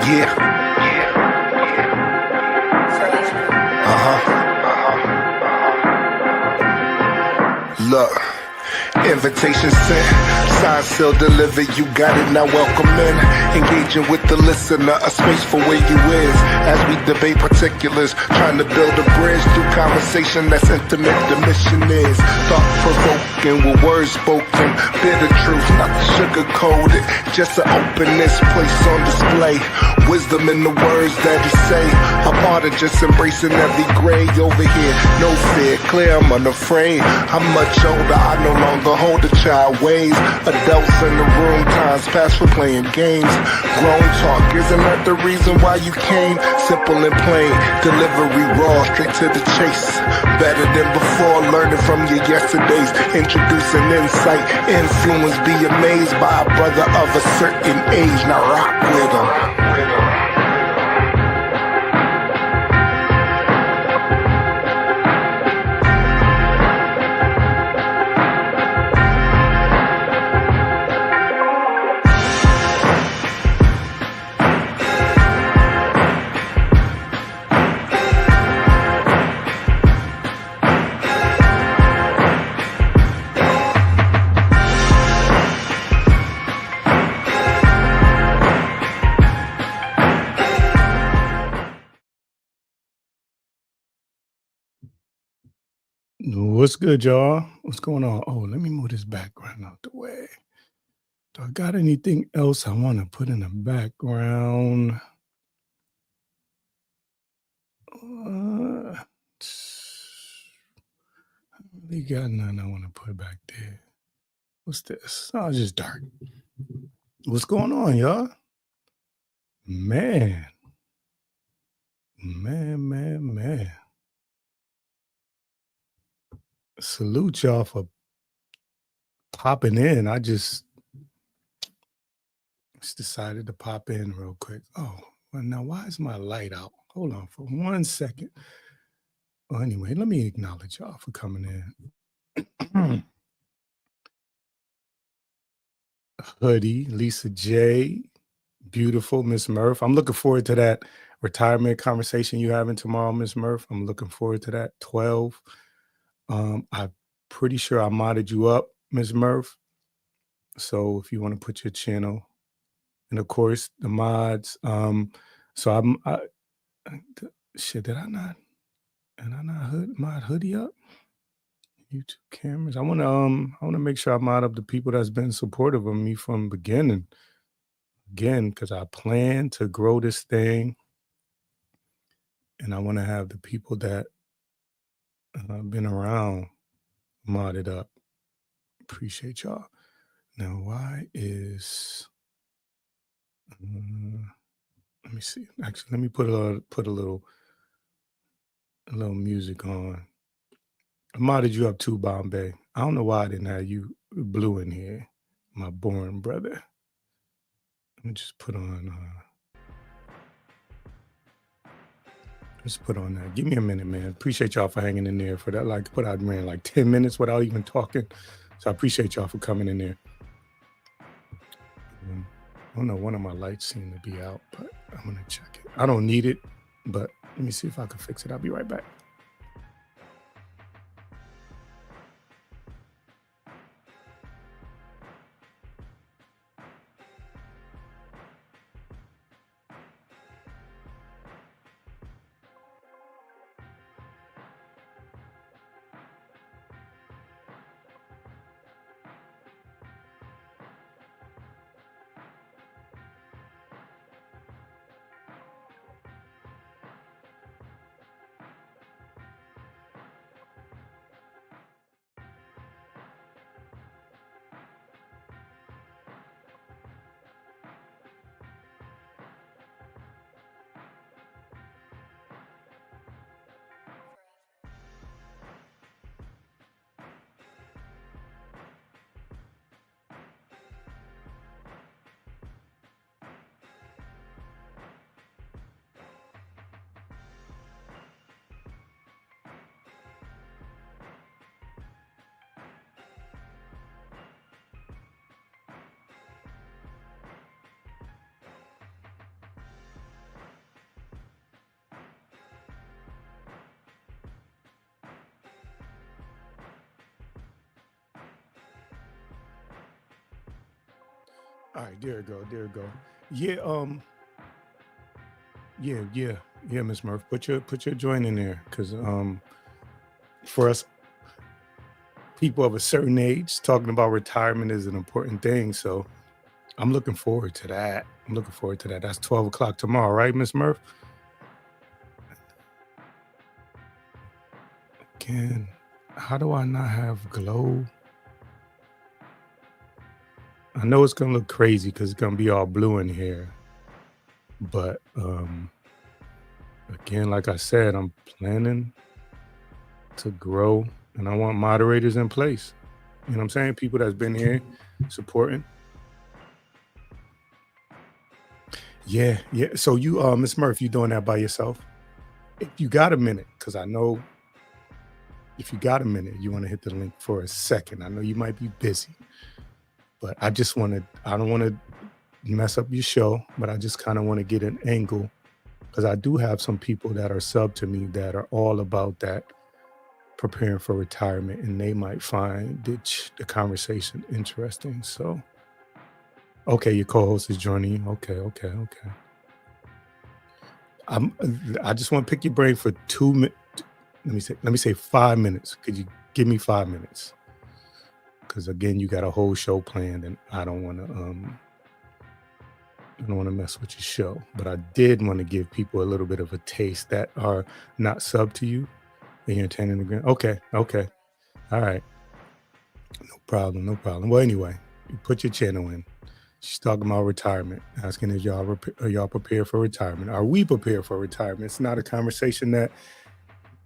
Yeah. Look, invitation sent, sign seal delivered, you got it, now welcome in. Engaging with the listener, a space for where you is. As we debate particulars, trying to build a bridge through conversation that's intimate. The mission is thought-provoking with words spoken. Bitter truth, not to sugarcoat it, just an openness, place on display. Wisdom in the words that he say, a part of just embracing every gray over here. No fear, clear, I'm unafraid. I'm much older, I no longer hold a child ways. Adults in the room, times past for playing games. Grown talk, isn't that the reason why you came? Simple and plain, delivery raw, straight to the chase. Better than before, learning from your yesterdays. Introducing insight, influence, be amazed by a brother of a certain age. Now rock with him. What's good, y'all? What's going on? Oh, let me move this background out the way. Do I got anything else I want to put in the background? I really got none I want to put back there. What's this? Oh, it's just dark. What's going on, y'all? Man. Salute y'all for popping in. I just decided to pop in real quick. Oh, well, now why is my light out? Hold on for 1 second. Well, anyway, let me acknowledge y'all for coming in. Hoodie, Lisa J, beautiful Miss Murph. I'm looking forward to that retirement conversation you having tomorrow, Miss Murph. I'm looking forward to that. 12. I'm pretty sure I modded you up, Miss Murph. So if you want to put your channel, and of course the mods. So shit, did I not mod hoodie up? YouTube cameras. I wanna make sure I mod up the people that's been supportive of me from beginning. Again, because I plan to grow this thing, and I want to have the people that been around modded up. Appreciate y'all. Now, why is let me see. Actually, let me put a little music on. I modded you up too, Bombay. I don't know why I didn't have you blue in here, my born brother. Let me just put on that. Give me a minute, man. Appreciate y'all for hanging in there for that. Like, I ran like 10 minutes without even talking. So I appreciate y'all for coming in there. I don't know, one of my lights seem to be out, but I'm gonna check it. I don't need it, but let me see if I can fix it. I'll be right back. All right, there it go, there it go. Yeah, yeah, Miss Murph, put your joint in there, because for us people of a certain age, talking about retirement is an important thing. So I'm looking forward to that. I'm looking forward to that. That's 12 o'clock tomorrow, right, Miss Murph? Can How do I not have glow? I know it's gonna look crazy because it's gonna be all blue in here, but again, like I said, I'm planning to grow, and I want moderators in place. You know what I'm saying? People that's been here supporting. Yeah, yeah. So you, Miss Murph, you doing that by yourself? If you got a minute, because I know if you got a minute, you want to hit the link for a second. I know you might be busy, but I just want to, I don't want to mess up your show, but I just kind of want to get an angle, because I do have some people that are sub to me that are all about that, preparing for retirement, and they might find the conversation interesting. So, okay, your co-host is joining you. Okay. I'm, I just want to pick your brain for 2 minutes. Let me say 5 minutes. Could you give me 5 minutes? Because again, you got a whole show planned, and I don't want to mess with your show. But I did want to give people a little bit of a taste that are not sub to you, and you're attending the grand. Okay, all right, no problem. Well, anyway, you put your channel in. She's talking about retirement, asking if are y'all prepared for retirement? Are we prepared for retirement? It's not a conversation that,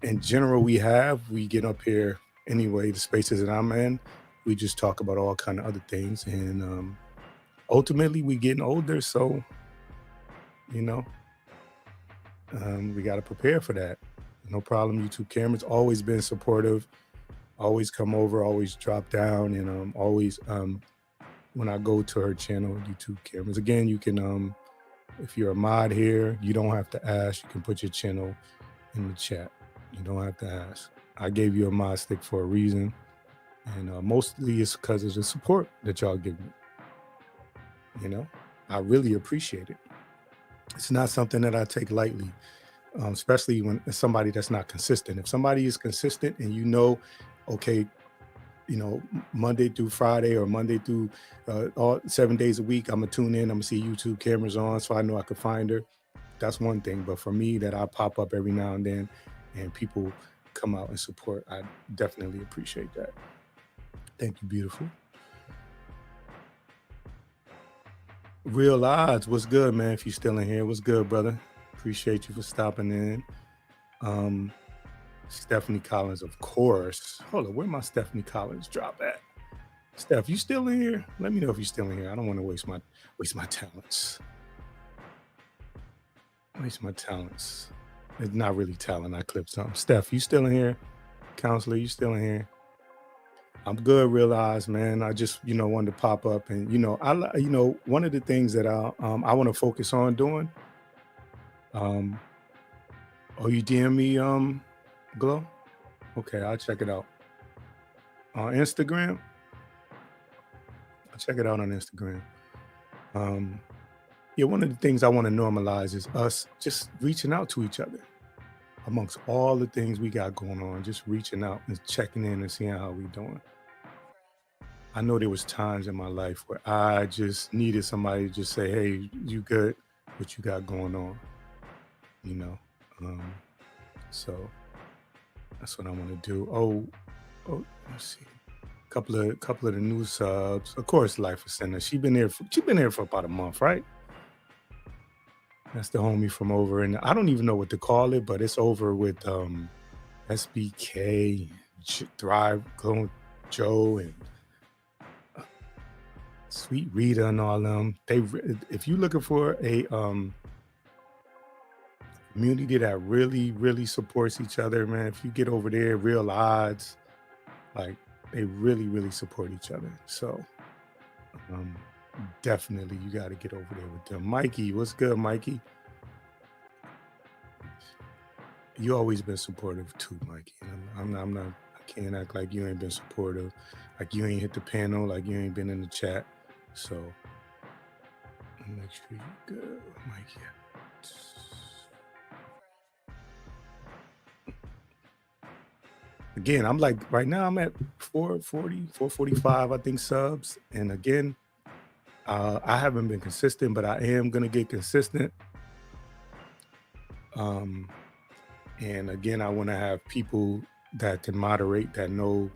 in general, we have. We get up here anyway. The spaces that I'm in, we just talk about all kind of other things, and ultimately, we getting older, so you know, we got to prepare for that. No problem. YouTube cameras always been supportive. Always come over. Always drop down, and always when I go to her channel, YouTube cameras. Again, you can if you're a mod here, you don't have to ask. You can put your channel in the chat. You don't have to ask. I gave you a mod stick for a reason, and mostly it's because of the support that y'all give me. You know, I really appreciate it. It's not something that I take lightly, especially when it's somebody that's not consistent. If somebody is consistent and okay, Monday through Friday or Monday through all 7 days a week, I'm gonna tune in. I'm gonna see YouTube cameras on, so I know I can find her. That's one thing. But for me, that I pop up every now and then, and people come out and support, I definitely appreciate that. Thank you, beautiful. Real odds, what's good, man? If you're still in here, what's good, brother? Appreciate you for stopping in. Stephanie Collins, of course. Hold on, where my Stephanie Collins drop at? Steph, you still in here? Let me know if you're still in here. I don't want to waste my talents. Waste my talents. It's not really talent. I clipped something. Steph, you still in here? Counselor, you still in here? I'm good, realize, man. I just, wanted to pop up, and one of the things that I want to focus on doing. You DM me, Glow? Okay, I'll check it out. On Instagram? I'll check it out on Instagram. One of the things I want to normalize is us just reaching out to each other amongst all the things we got going on, just reaching out and checking in and seeing how we doing. I know there was times in my life where I just needed somebody to just say, hey, you good? What you got going on? So that's what I want to do. Oh, let's see. Couple of the new subs. Of course, Life of Center. She been here for about a month, right? That's the homie from over, and I don't even know what to call it, but it's over with SBK, Thrive, Joe, and Sweet Rita, and all them. If you're looking for a community that really, really supports each other, man, if you get over there, Real Odds, like they really, really support each other. So definitely you got to get over there with them. Mikey, what's good, Mikey? You always been supportive too, Mikey. I'm not. I can't act like you ain't been supportive. Like you ain't hit the panel. Like you ain't been in the chat. So Make sure you good, Mikey. Again, I'm like right now I'm at 440, 445, I think subs. And again, I haven't been consistent, but I am gonna get consistent. And again, I want to have people that can moderate, that know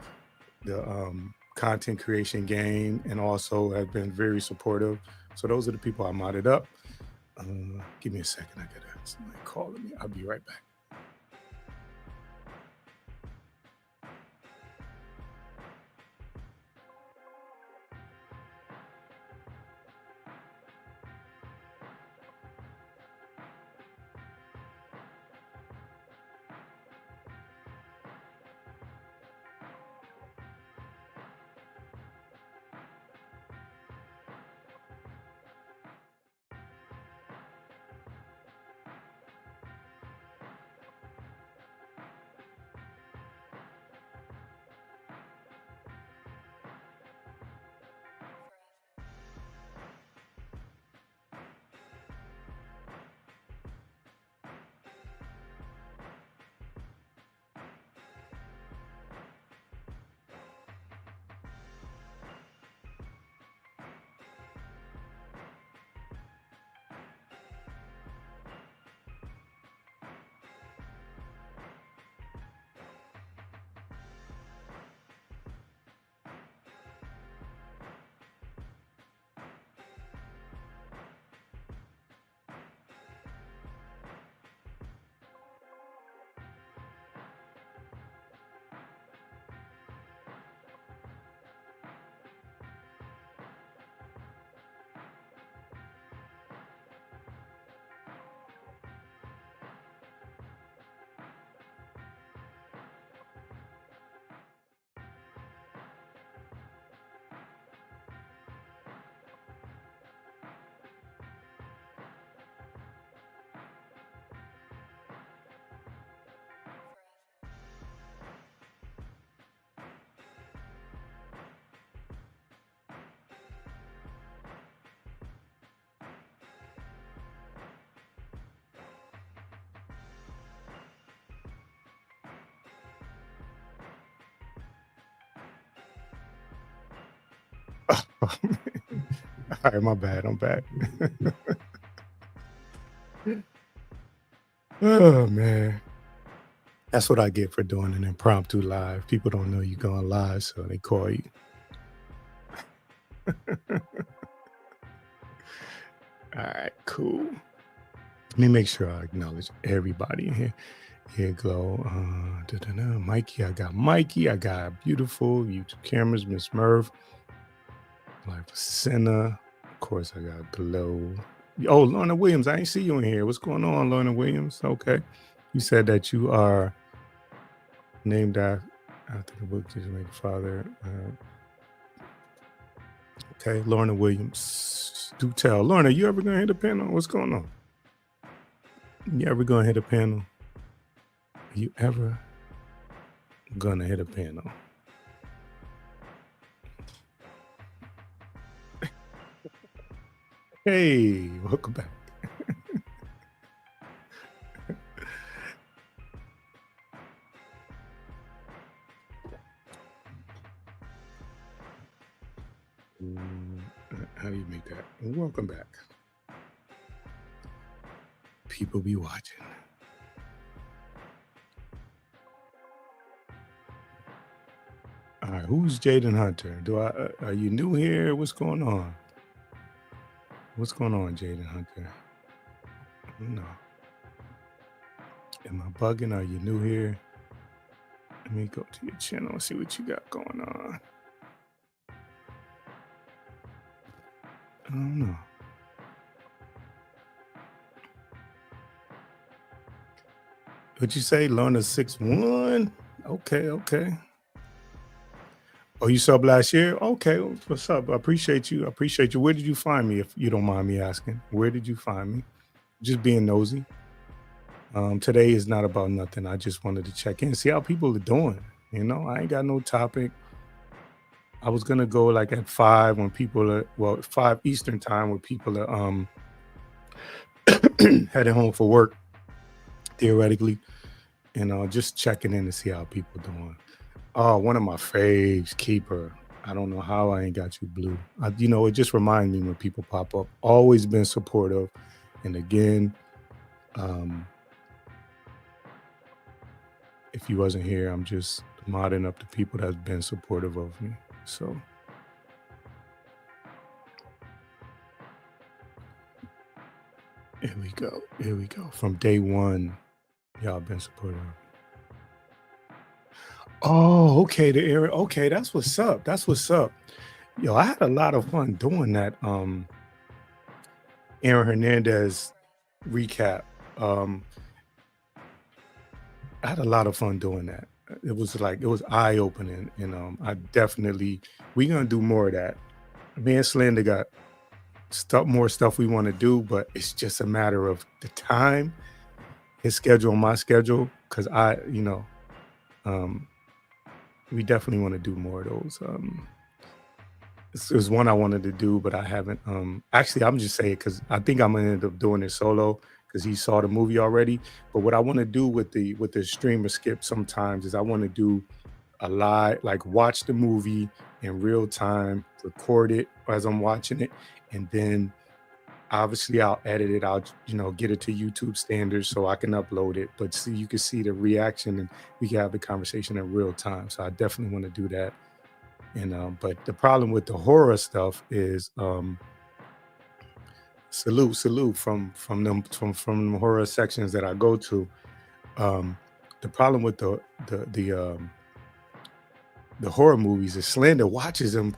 the content creation game, and also have been very supportive. So those are the people I modded up. Give me a second. I gotta somebody calling me. I'll be right back. All right, my bad. I'm back. Oh man. That's what I get for doing an impromptu live. People don't know you're going live, so they call you. All right, cool. Let me make sure I acknowledge everybody in here. Here go. Mikey, I got Mikey. I got beautiful YouTube cameras, Miss Merv. Life Senna. Of course, I got Glow. Oh, Lorna Williams. I ain't see you in here. What's going on, Lorna Williams? Okay. You said that you are named after the book just made father. Okay, Lorna Williams. Do tell. Lorna, you ever gonna hit a panel? What's going on? You ever gonna hit a panel? You ever gonna hit a panel? Hey, welcome back. How do you make that? Welcome back. People be watching. All right, who's Jaden Hunter? Are you new here? What's going on? What's going on, Jaden Hunter? No. Am I bugging? Are you new here? Let me go to your channel and see what you got going on. I don't know. What'd you say? Lorna 6'1"? Okay. Oh, you subbed last year? Okay, what's up? I appreciate you. Where did you find me, if you don't mind me asking? Where did you find me? Just being nosy. Today is not about nothing. I just wanted to check in, see how people are doing. You know, I ain't got no topic. I was gonna go like at 5 when people are, well, 5 Eastern time where people are heading home for work theoretically, and just checking in to see how people doing. Oh, one of my faves, Keeper. I don't know how I ain't got you, Blue. It just reminds me when people pop up. Always been supportive, and again, um, if you wasn't here, I'm just modding up the people that's been supportive of me. So here we go. Here we go. From day one, y'all been supportive. Oh, okay. The area. Okay, that's what's up. That's what's up. Yo, I had a lot of fun doing that. Aaron Hernandez recap. Um, I had a lot of fun doing that. It was eye opening, and I definitely we gonna do more of that. Me and Slender got more stuff we want to do, but it's just a matter of the time, his schedule, and my schedule, because um, we definitely want to do more of those. There's one I wanted to do, but I haven't. Actually, I'm just saying because I think I'm gonna end up doing it solo because he saw the movie already. But what I want to do with the streamer skip sometimes is I want to do a live, like watch the movie in real time, record it as I'm watching it, and then obviously I'll edit it. I'll get it to YouTube standards so I can upload it. But see, you can see the reaction and we can have the conversation in real time. So I definitely want to do that. And but the problem with the horror stuff is salute from the horror sections that I go to. The problem with the horror movies is Slender watches them.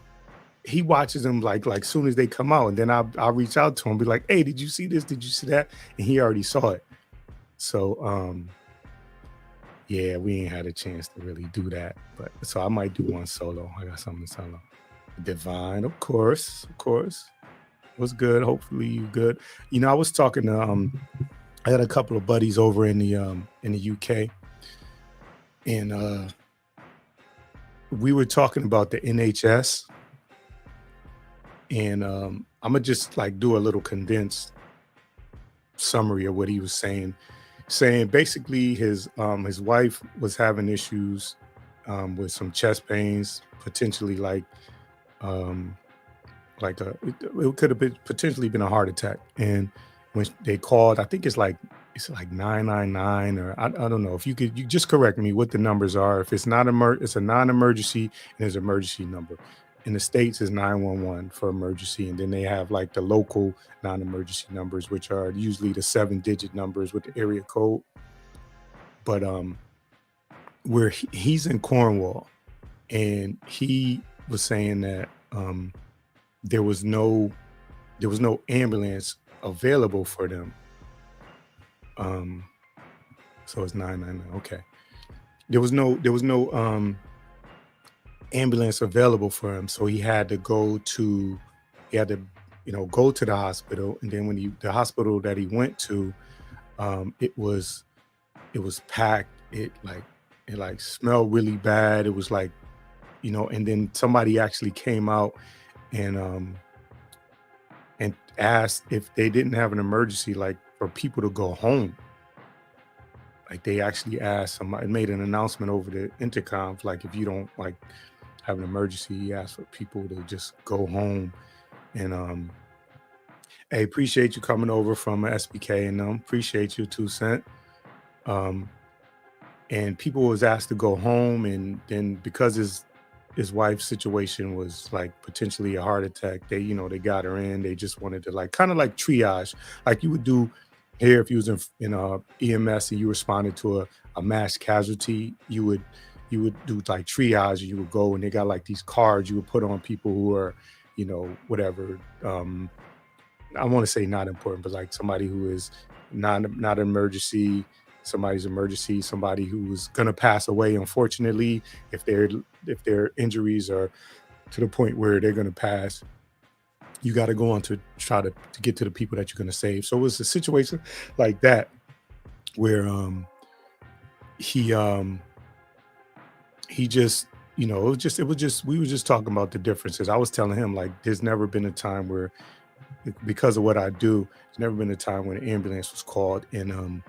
He watches them like soon as they come out, and then I'll reach out to him, be like, "Hey, did you see this? Did you see that?" And he already saw it. So yeah, we ain't had a chance to really do that. But so I might do one solo. I got something solo. Divine, of course, of course. Was good. Hopefully you good. I was talking to I had a couple of buddies over in the UK, and we were talking about the NHS, and I'm gonna just like do a little condensed summary of what he was saying. Saying basically his wife was having issues with some chest pains, potentially um, it could have been potentially been a heart attack. And when they called, I think it's like 999, or I don't know. If you just correct me what the numbers are. If it's not it's a non-emergency, and there's an emergency number. In the States is 911 for emergency, and then they have like the local non-emergency numbers, which are usually the 7-digit numbers with the area code. But where he's in Cornwall, and he was saying that there was no ambulance available for them. So it's 999. Okay. There was no ambulance available for him. So he had to go to the hospital. And then when the hospital that he went to, it was packed. It smelled really bad. It was like, and then somebody actually came out and asked if they didn't have an emergency, like for people to go home. Like they actually asked somebody, made an announcement over the intercoms, like if you don't like have an emergency, he asked for people to just go home. And hey, appreciate you coming over from SBK, and appreciate you 2 cent. And people was asked to go home, and then because his wife's situation was like potentially a heart attack, they got her in. They just wanted to like kind of like triage, like you would do here if you was in EMS and you responded to a mass casualty. You would do like triage, and you would go, and they got like these cards you would put on people who are whatever, I want to say not important, but like somebody who is not an emergency, somebody's emergency, somebody who's gonna pass away, unfortunately, if their injuries are to the point where they're gonna pass. You got to go on to try to get to the people that you're gonna save. So it was a situation like that where he just it was just we were just talking about the differences. I was telling him like there's never been a time where because of what I do, there's never been a time when an ambulance was called and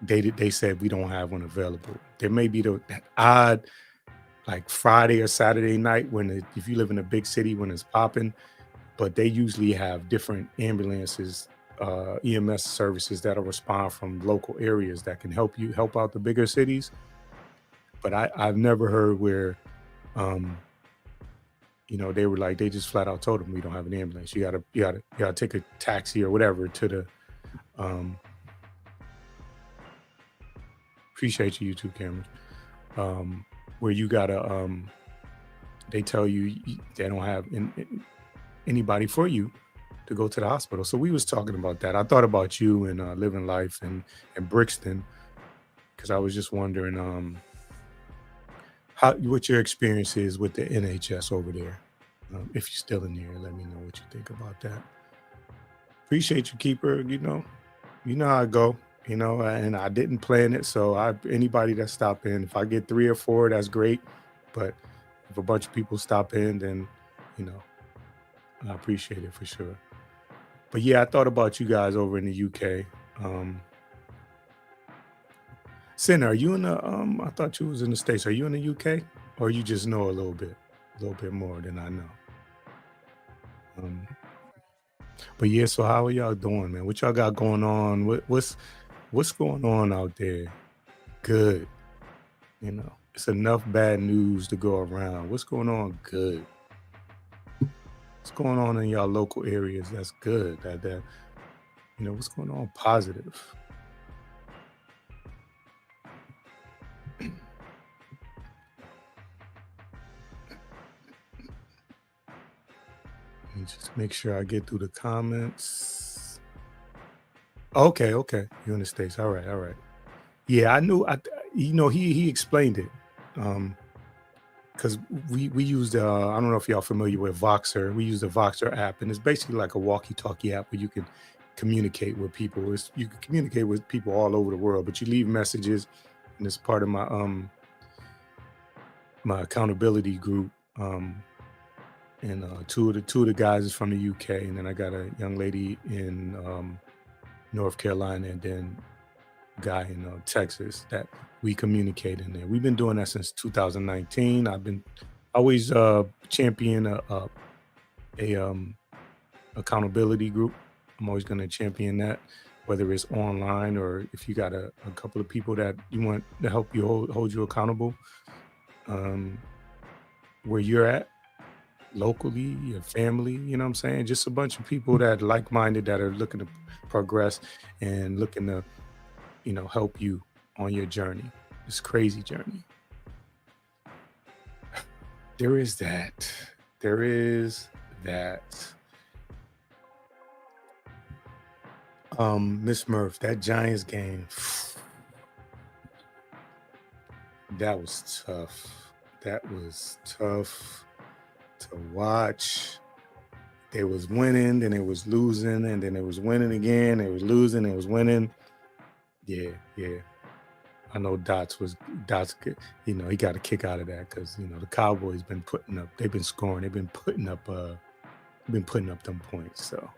they said we don't have one available. There may be that odd like Friday or Saturday night when if you live in a big city when it's popping, but they usually have different ambulances, EMS services that'll respond from local areas that can help out the bigger cities. But I've never heard where um, they were like they just flat out told them we don't have an ambulance. You gotta take a taxi or whatever to the um appreciate you YouTube cameras. Where you gotta they tell you they don't have anybody for you to go to the hospital. So we was talking about that. I thought about you and living life and Brixton because I was just wondering how what your experience is with the NHS over there. If you're still in here, let me know what you think about that. Appreciate you, keeper. You know how I go. And I didn't plan it, so anybody that stop in, if I get 3 or 4, that's great. But if a bunch of people stop in, then you know I appreciate it for sure. But yeah, I thought about you guys over in the UK. Um, Sin, are you in the? I thought you was in the States. Are you in the UK, or you just know a little bit more than I know? Um, but yeah, so how are y'all doing, man? What y'all got going on? What's going on out there? Good. It's enough bad news to go around. What's going on? Good. What's going on in y'all local areas? That's good. What's going on? Positive. Let me just make sure I get through the comments. Okay, okay. You're in the States. All right, all right. Yeah, I knew. He explained it. Um, because we used I don't know if y'all familiar with Voxer. We use the Voxer app, and it's basically like a walkie-talkie app where you can communicate with people. You can communicate with people all over the world, but you leave messages, and it's part of my accountability group. And two of the guys is from the UK, and then I got a young lady in North Carolina, and then guy in Texas that we communicate in there. We've been doing that since 2019. I've been always champion a accountability group. I'm always going to champion that, whether it's online or if you got a couple of people that you want to help you hold you accountable um, where you're at locally, your family, you know what I'm saying? Just a bunch of people that like-minded that are looking to progress and looking to help you on your journey, this crazy journey. There is that. There is that. Miss Murph, that Giants game, that was tough. That was tough to watch. They was winning, then it was losing, and then it was winning again. It was losing, it was winning. Yeah, yeah. I know Dots. He got a kick out of that because the Cowboys been putting up. They've been scoring. They've been putting up. Them points. So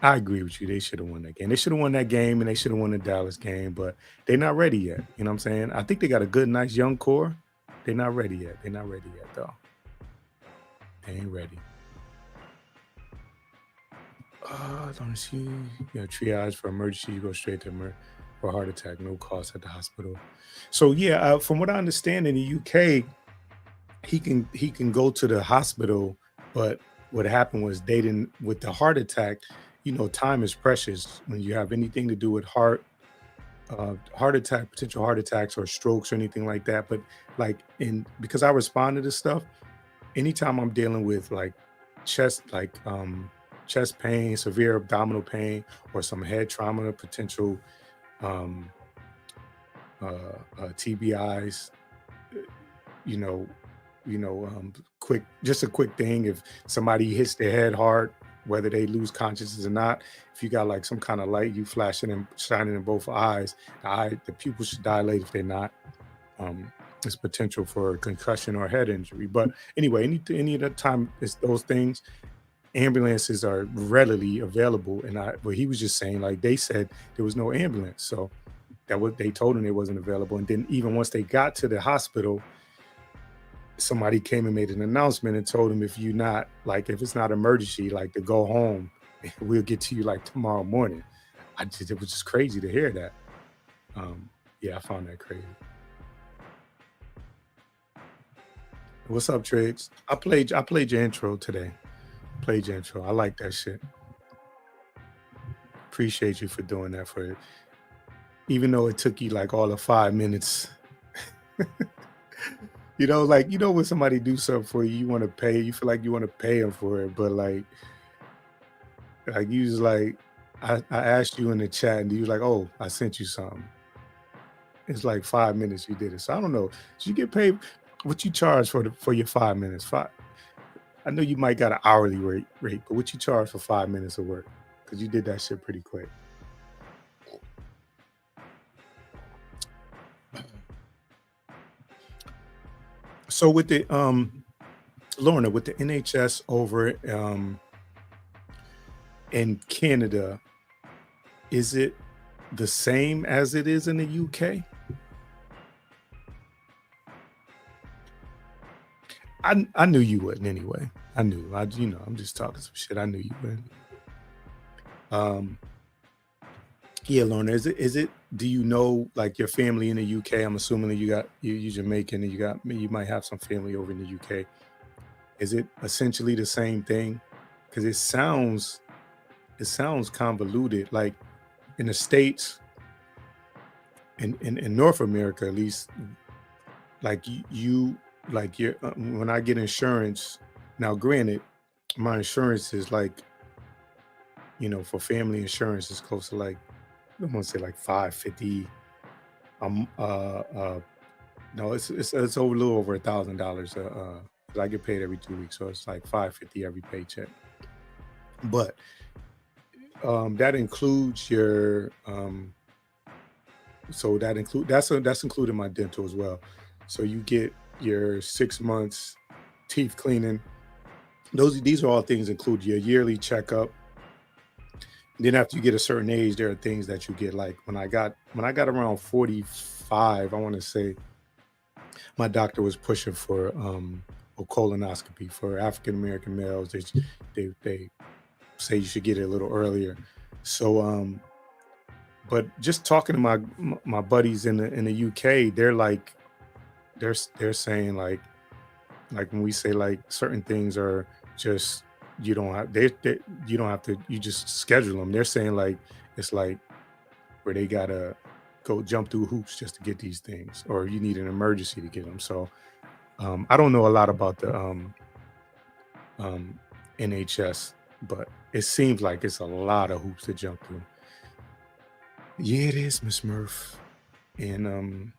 I agree with you. They should have won that game. They should have won that game, and they should have won the Dallas game. But they're not ready yet. You know what I'm saying? I think they got a good, nice young core. They're not ready yet. They're not ready yet, though. They ain't ready. Don't see. Triage for emergency. You go straight to for a heart attack, no cost at the hospital. So yeah, from what I understand, in the UK, he can go to the hospital, but what happened was they didn't with the heart attack. Time is precious when you have anything to do with heart attack, potential heart attacks or strokes or anything like that. But like in because I respond to this stuff, anytime I'm dealing with like chest pain, severe abdominal pain, or some head trauma, potential um, TBIs, you know, quick, just a quick thing. If somebody hits their head hard, whether they lose consciousness or not, if you got like some kind of light, you flashing and shining in both eyes, the pupils should dilate if they're not. it's potential for concussion or head injury. But anyway, any of the time it's those things, ambulances are readily available. And but he was just saying like they said there was no ambulance, so that what they told him it wasn't available. And then even once they got to the hospital, somebody came and made an announcement and told him if you not like if it's not emergency, like to go home, we'll get to you like tomorrow morning. It was just crazy to hear that. Um, yeah, I found that crazy. What's up, Triggs? I played your intro today. Played your intro. I like that shit. Appreciate you for doing that for it. Even though it took you like all of 5 minutes. Like when somebody do something for you, you want to pay. You feel like you want to pay them for it, but like you just like I asked you in the chat, and you was like, "Oh, I sent you something." It's like 5 minutes you did it. So I don't know. Did you get paid? What you charge for your 5 minutes? I know you might got an hourly rate, but what you charge for 5 minutes of work? Because you did that shit pretty quick. So with the Lorna, with the NHS over in Canada, is it the same as it is in the UK? I knew you wouldn't anyway. I knew. I'm just talking some shit. I knew you wouldn't. Yeah, Lorna, is it do you know like your family in the UK? I'm assuming that you're Jamaican and you might have some family over in the UK. Is it essentially the same thing? Because it sounds convoluted. Like in the States, in North America at least, like like when I get insurance. Now granted, my insurance is like, for family insurance is close to like, I want to say like 550. No, it's over a little over $1,000. 'Cause I get paid every 2 weeks, so it's like 550 every paycheck. But that includes your so that's including my dental as well. So you get your 6 months teeth cleaning. These are all things include your yearly checkup. Then after you get a certain age, there are things that you get. Like when I got around 45, I want to say my doctor was pushing for a colonoscopy for African American males. They say you should get it a little earlier. So but just talking to my buddies in the UK, they're like they're saying like when we say like certain things are just you don't have you don't have to, you just schedule them. They're saying like it's like where they gotta go jump through hoops just to get these things, or you need an emergency to get them. So I don't know a lot about the um, NHS, but it seems like it's a lot of hoops to jump through. Yeah, it is, Miss Murph. And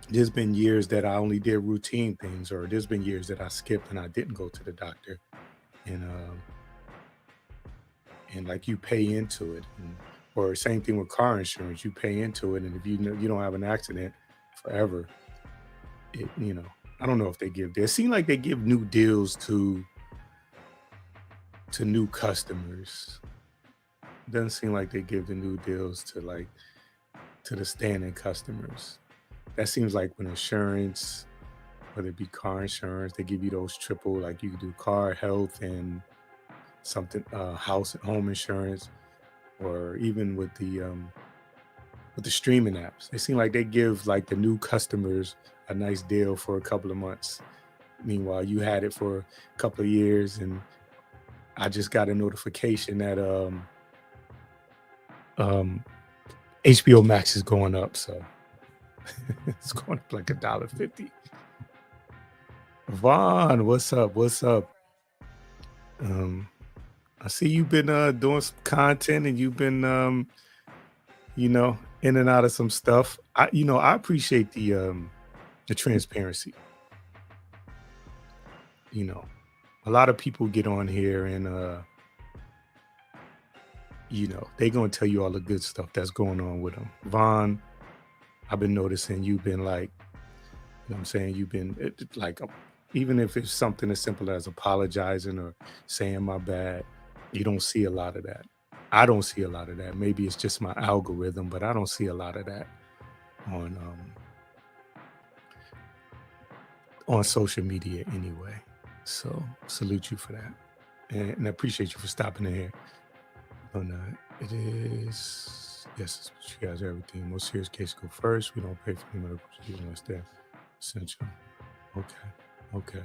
there's been years that I only did routine things, or there's been years that I skipped and I didn't go to the doctor. And like you pay into it, or same thing with car insurance, you pay into it, and if you know you don't have an accident forever, it I don't know if they give. They seem like they give new deals to new customers. Doesn't seem like they give the new deals to the standing customers. That seems like when insurance, whether it be car insurance, they give you those triple, like you can do car, health, and something house and home insurance, or even with the streaming apps. They seem like they give like the new customers a nice deal for a couple of months. Meanwhile, you had it for a couple of years, and I just got a notification that um, HBO Max is going up, so it's going up like $1.50. Vaughn, what's up? What's up? Um, I see you've been doing some content, and you've been in and out of some stuff. I appreciate the transparency. You know, a lot of people get on here and they gonna tell you all the good stuff that's going on with them. Vaughn, I've been noticing you've been like know what I'm saying? You've been even if it's something as simple as apologizing or saying my bad, you don't see a lot of that. I don't see a lot of that. Maybe it's just my algorithm, but I don't see a lot of that on on social media anyway. So salute you for that. And I appreciate you for stopping in here. Oh no, it is yes, she has everything. Most serious cases go first. We don't pay for the medical procedure unless they're essential. Okay. Okay.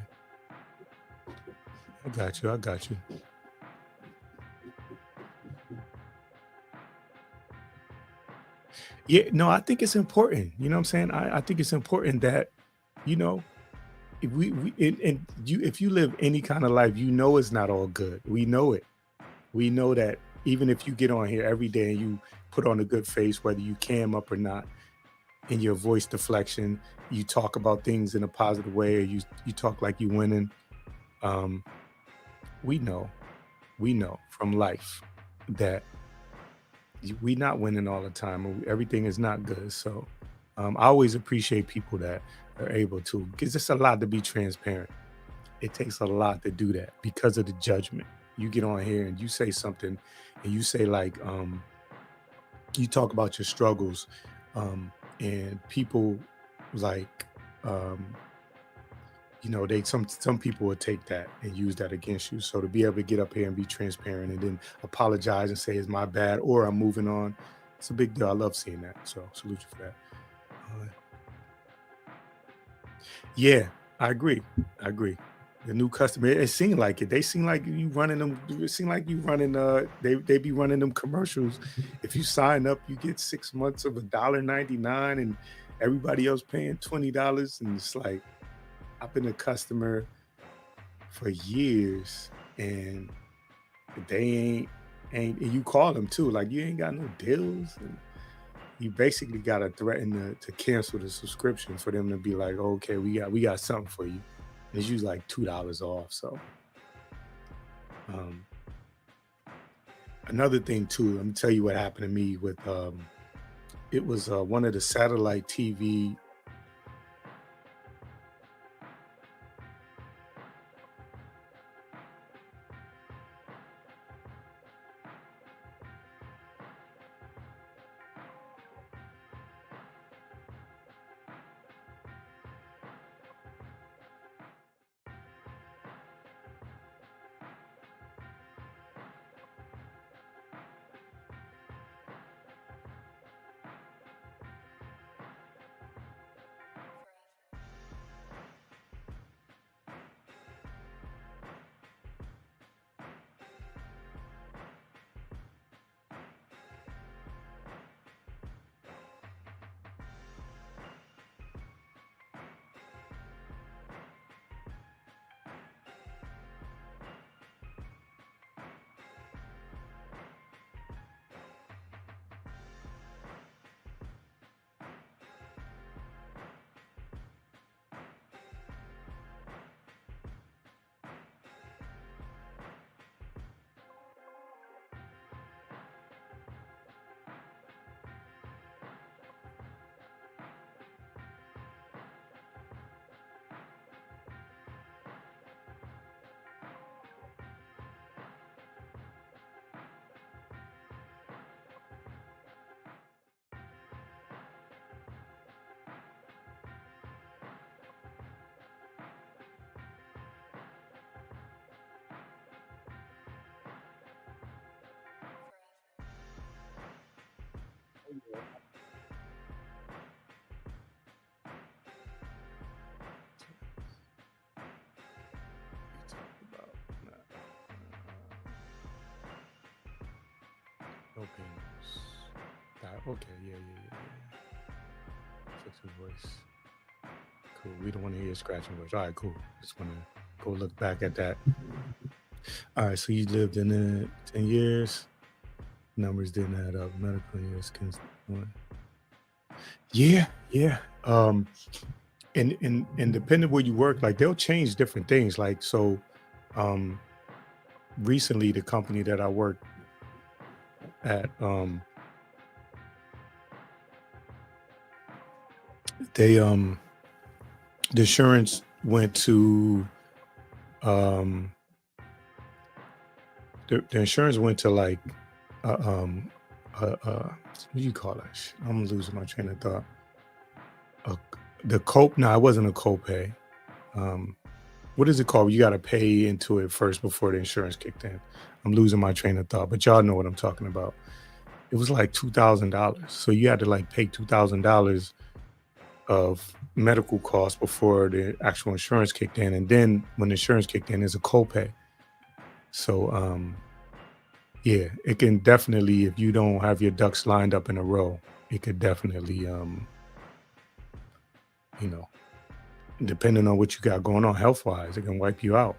I got you. I got you. Yeah, no, I think it's important. You know what I'm saying? I think it's important that, you know, if we and you if you live any kind of life, you know it's not all good. We know it. We know that even if you get on here every day and you put on a good face, whether you cam up or not, in your voice deflection, you talk about things in a positive way, or you talk like you winning. Um, we know, we know from life that we not winning all the time. Everything is not good. So I always appreciate people that are able to, because it's a lot to be transparent. It takes a lot to do that because of the judgment. You get on here and you say something, and you say like, you talk about your struggles, and people like, um, they some people would take that and use that against you. So to be able to get up here and be transparent and then apologize and say it's my bad or I'm moving on, it's a big deal. I love seeing that. So salute you for that. Uh, yeah, I agree. I agree. The new customer, it seemed like it. They seem like you running them. It seem like you running. They be running them commercials. If you sign up, you get 6 months of $1.99, and everybody else paying $20. And it's like I've been a customer for years, and they ain't and you call them too, like you ain't got no deals, and you basically got to threaten to cancel the subscription for them to be like, okay, we got something for you. And it's usually like $2 off. So um another thing too, let me tell you what happened to me with it was one of the satellite TV. We talked about no payments. Okay, yeah. Fix your voice. Cool. We don't want to hear scratching voice. All right, cool. Just want to go look back at that. All right, so you lived in it 10 years. Numbers didn't add up. Medical years. Yeah, yeah. And depending where you work, like they'll change different things. Like so, um, recently the company that I worked at, they the insurance went to the insurance went to like what do you call that shit? I'm losing my train of thought. The cope? No, it wasn't a copay. What is it called? You got to pay into it first before the insurance kicked in. I'm losing my train of thought, but y'all know what I'm talking about. It was like $2,000, so you had to like pay $2,000 of medical costs before the actual insurance kicked in, and then when the insurance kicked in, there's a copay. So yeah, it can definitely, if you don't have your ducks lined up in a row, it could definitely you know, depending on what you got going on health wise, it can wipe you out.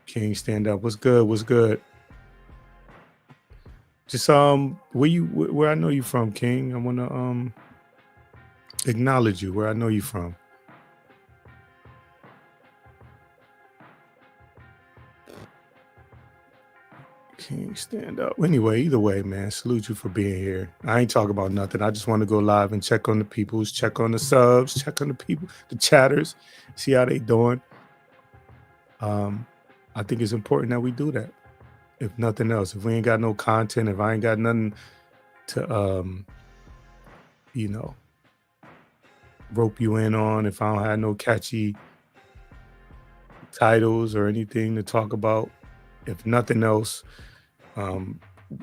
King, stand up. What's good? What's good? Just where I know you from, King. I wanna acknowledge you where I know you from. King, stand up. Anyway, either way, man, salute you for being here. I ain't talking about nothing. I just want to go live and check on the peoples, check on the subs, check on the people, the chatters, see how they doing. I think it's important that we do that. If nothing else, if we ain't got no content, if I ain't got nothing to rope you in on, if I don't have no catchy titles or anything to talk about, if nothing else,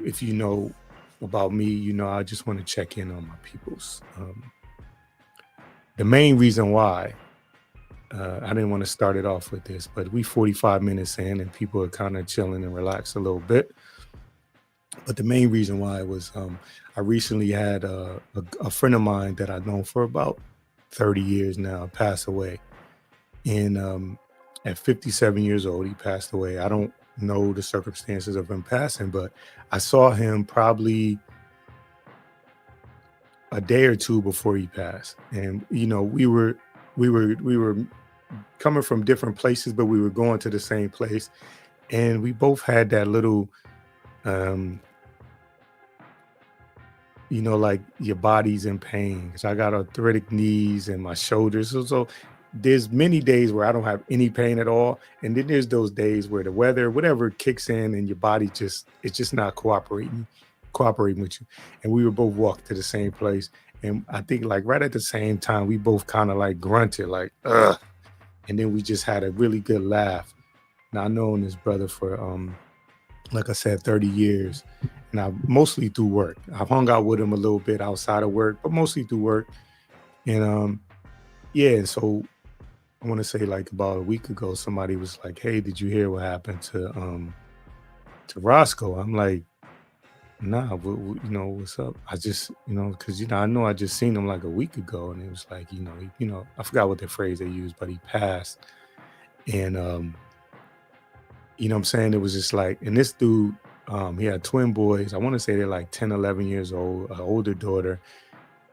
if you know about me, I just want to check in on my peoples. The main reason why I didn't want to start it off with this, but we 45 minutes in and people are kind of chilling and relaxed a little bit. But the main reason why was I recently had a friend of mine that I've known for about 30 years now pass away. And at 57 years old, he passed away. I don't know the circumstances of him passing, but I saw him probably a day or two before he passed. And we were coming from different places, but we were going to the same place. And we both had that little like your body's in pain, because I got arthritic knees and my shoulders. So there's many days where I don't have any pain at all. And then there's those days where the weather, whatever kicks in and your body it's just not cooperating with you. And we were both walking to the same place. And I think like right at the same time, we both kind of like grunted like, ugh. And then we just had a really good laugh. Now I've known this brother for, like I said, 30 years. And I mostly through work. I've hung out with him a little bit outside of work, but mostly through work. And yeah, so I want to say like about a week ago, somebody was like, "Hey, did you hear what happened to Roscoe?" I'm like, "Nah, what's up?" I just, because I know I just seen him like a week ago, and it was like, I forgot what the phrase they used, but he passed. And what I'm saying, it was just like, and this dude, he had twin boys. I want to say they're like 10, 11 years old, an older daughter,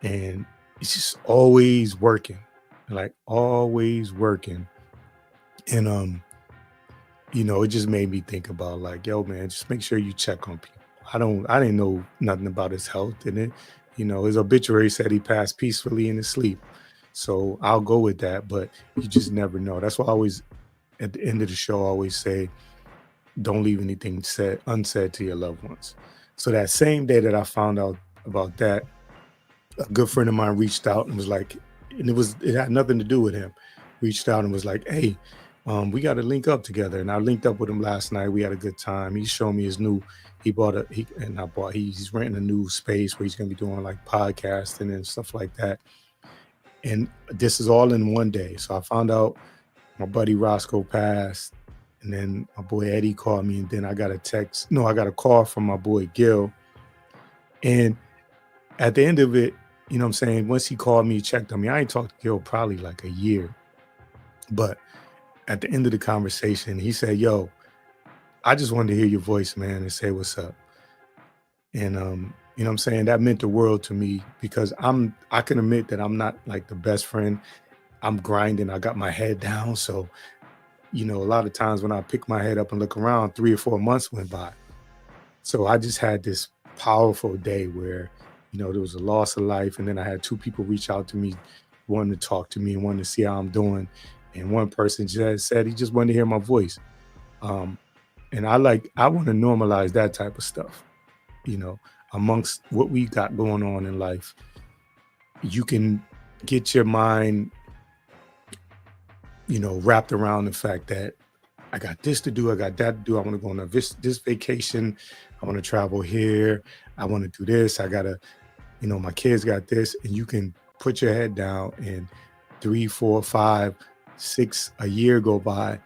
and he's just always working, like always working. And it just made me think about like, yo, man, just make sure you check on people. I didn't know nothing about his health, and it, his obituary said he passed peacefully in his sleep. So I'll go with that, but you just never know. That's why I always, at the end of the show, I always say, don't leave anything unsaid to your loved ones. So that same day that I found out about that, a good friend of mine reached out and was like, and it had nothing to do with him, reached out and was like, "Hey, we got to link up together." And I linked up with him last night. We had a good time. He showed me his new, he's renting a new space where he's going to be doing like podcasting and stuff like that. And this is all in one day. So I found out my buddy Roscoe passed. And then my boy Eddie called me, and then I got a call from my boy Gil. And at the end of it, what I'm saying, once he called me, checked on me, I ain't talked to Gil probably like a year. But at the end of the conversation, he said, "Yo, I just wanted to hear your voice, man, and say what's up." And what I'm saying, that meant the world to me, because I can admit that I'm not like the best friend. I'm grinding. I got my head down. So a lot of times when I pick my head up and look around, 3 or 4 months went by. So I just had this powerful day where, there was a loss of life. And then I had 2 people reach out to me wanting to talk to me and wanting to see how I'm doing. And one person just said he just wanted to hear my voice. Um, and I want to normalize that type of stuff, you know, amongst what we got going on in life. You can get your mind, wrapped around the fact that I got this to do, I got that to do. I want to go on this vacation. I want to travel here. I want to do this. I gotta, my kids got this, and you can put your head down and 3, 4, 5, 6 a year go by,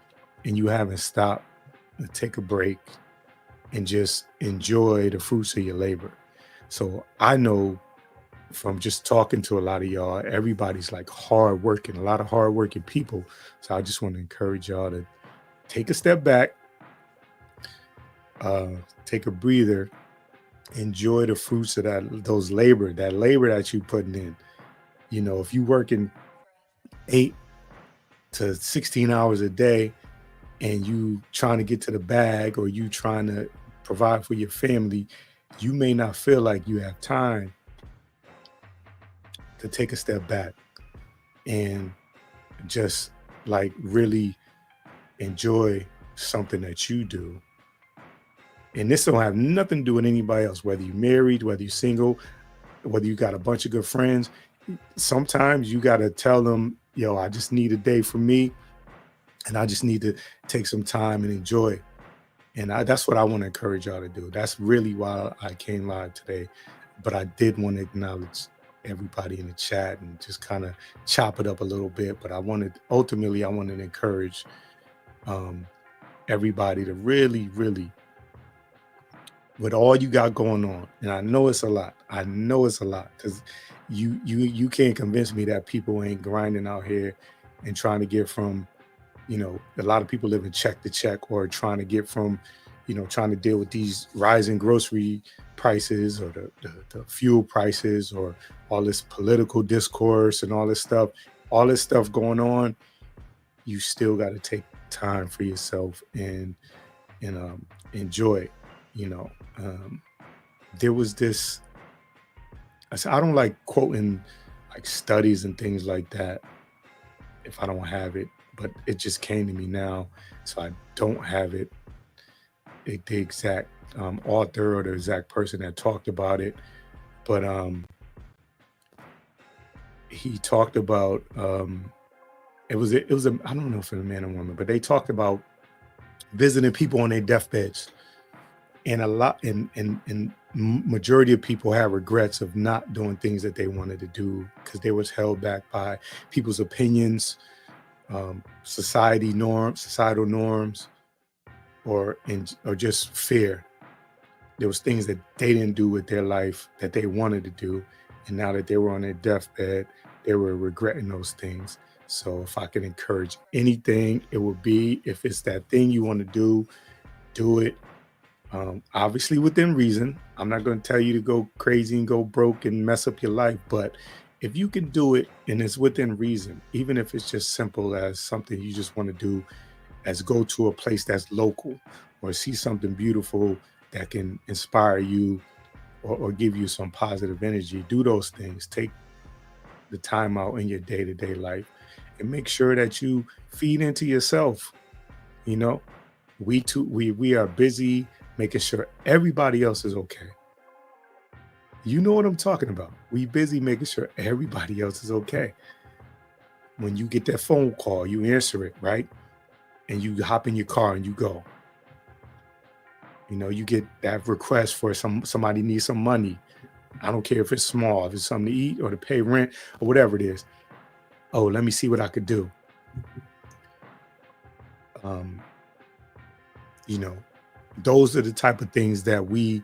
and you haven't stopped to take a break and just enjoy the fruits of your labor. So I know from just talking to a lot of y'all, everybody's like hard working, a lot of hard working people. So I just want to encourage y'all to take a step back, take a breather, enjoy the fruits of that labor that you putting in. If you working 8 to 16 hours a day and you trying to get to the bag, or you trying to provide for your family, you may not feel like you have time to take a step back and just like really enjoy something that you do. And this don't have nothing to do with anybody else, whether you're married, whether you're single, whether you got a bunch of good friends. Sometimes you got to tell them, yo, I just need a day for me, and I just need to take some time and enjoy. And that's what I want to encourage y'all to do. That's really why I came live today. But I did want to acknowledge everybody in the chat and just kind of chop it up a little bit. But I wanted to encourage everybody to really, really, with all you got going on, and I know it's a lot. Because you can't convince me that people ain't grinding out here and trying to get from, a lot of people living check to check, or trying to get from, trying to deal with these rising grocery prices, or the fuel prices, or all this political discourse and all this stuff going on. You still got to take time for yourself and enjoy. There was this, I don't like quoting like studies and things like that if I don't have it, but it just came to me now, so I don't have it, the exact author or the exact person that talked about it, but he talked about it was a I don't know if it was a man or woman, but they talked about visiting people on their deathbeds, and a lot and majority of people have regrets of not doing things that they wanted to do because they was held back by people's opinions, societal norms, or just fear. There was things that they didn't do with their life that they wanted to do, and now that they were on their deathbed, they were regretting those things. So if I could encourage anything, it would be, if it's that thing you want to do it. Obviously within reason. I'm not going to tell you to go crazy and go broke and mess up your life, but if you can do it and it's within reason, even if it's just simple as something you just want to do, as go to a place that's local, or see something beautiful that can inspire you, or give you some positive energy, do those things. Take the time out in your day-to-day life and make sure that you feed into yourself. We are busy making sure everybody else is okay. You know what I'm talking about. We busy making sure everybody else is okay. When you get that phone call, you answer it, right? And you hop in your car and you go. You get that request for somebody needs some money. I don't care if it's small, if it's something to eat or to pay rent or whatever it is. Oh, let me see what I could do. Those are the type of things that we,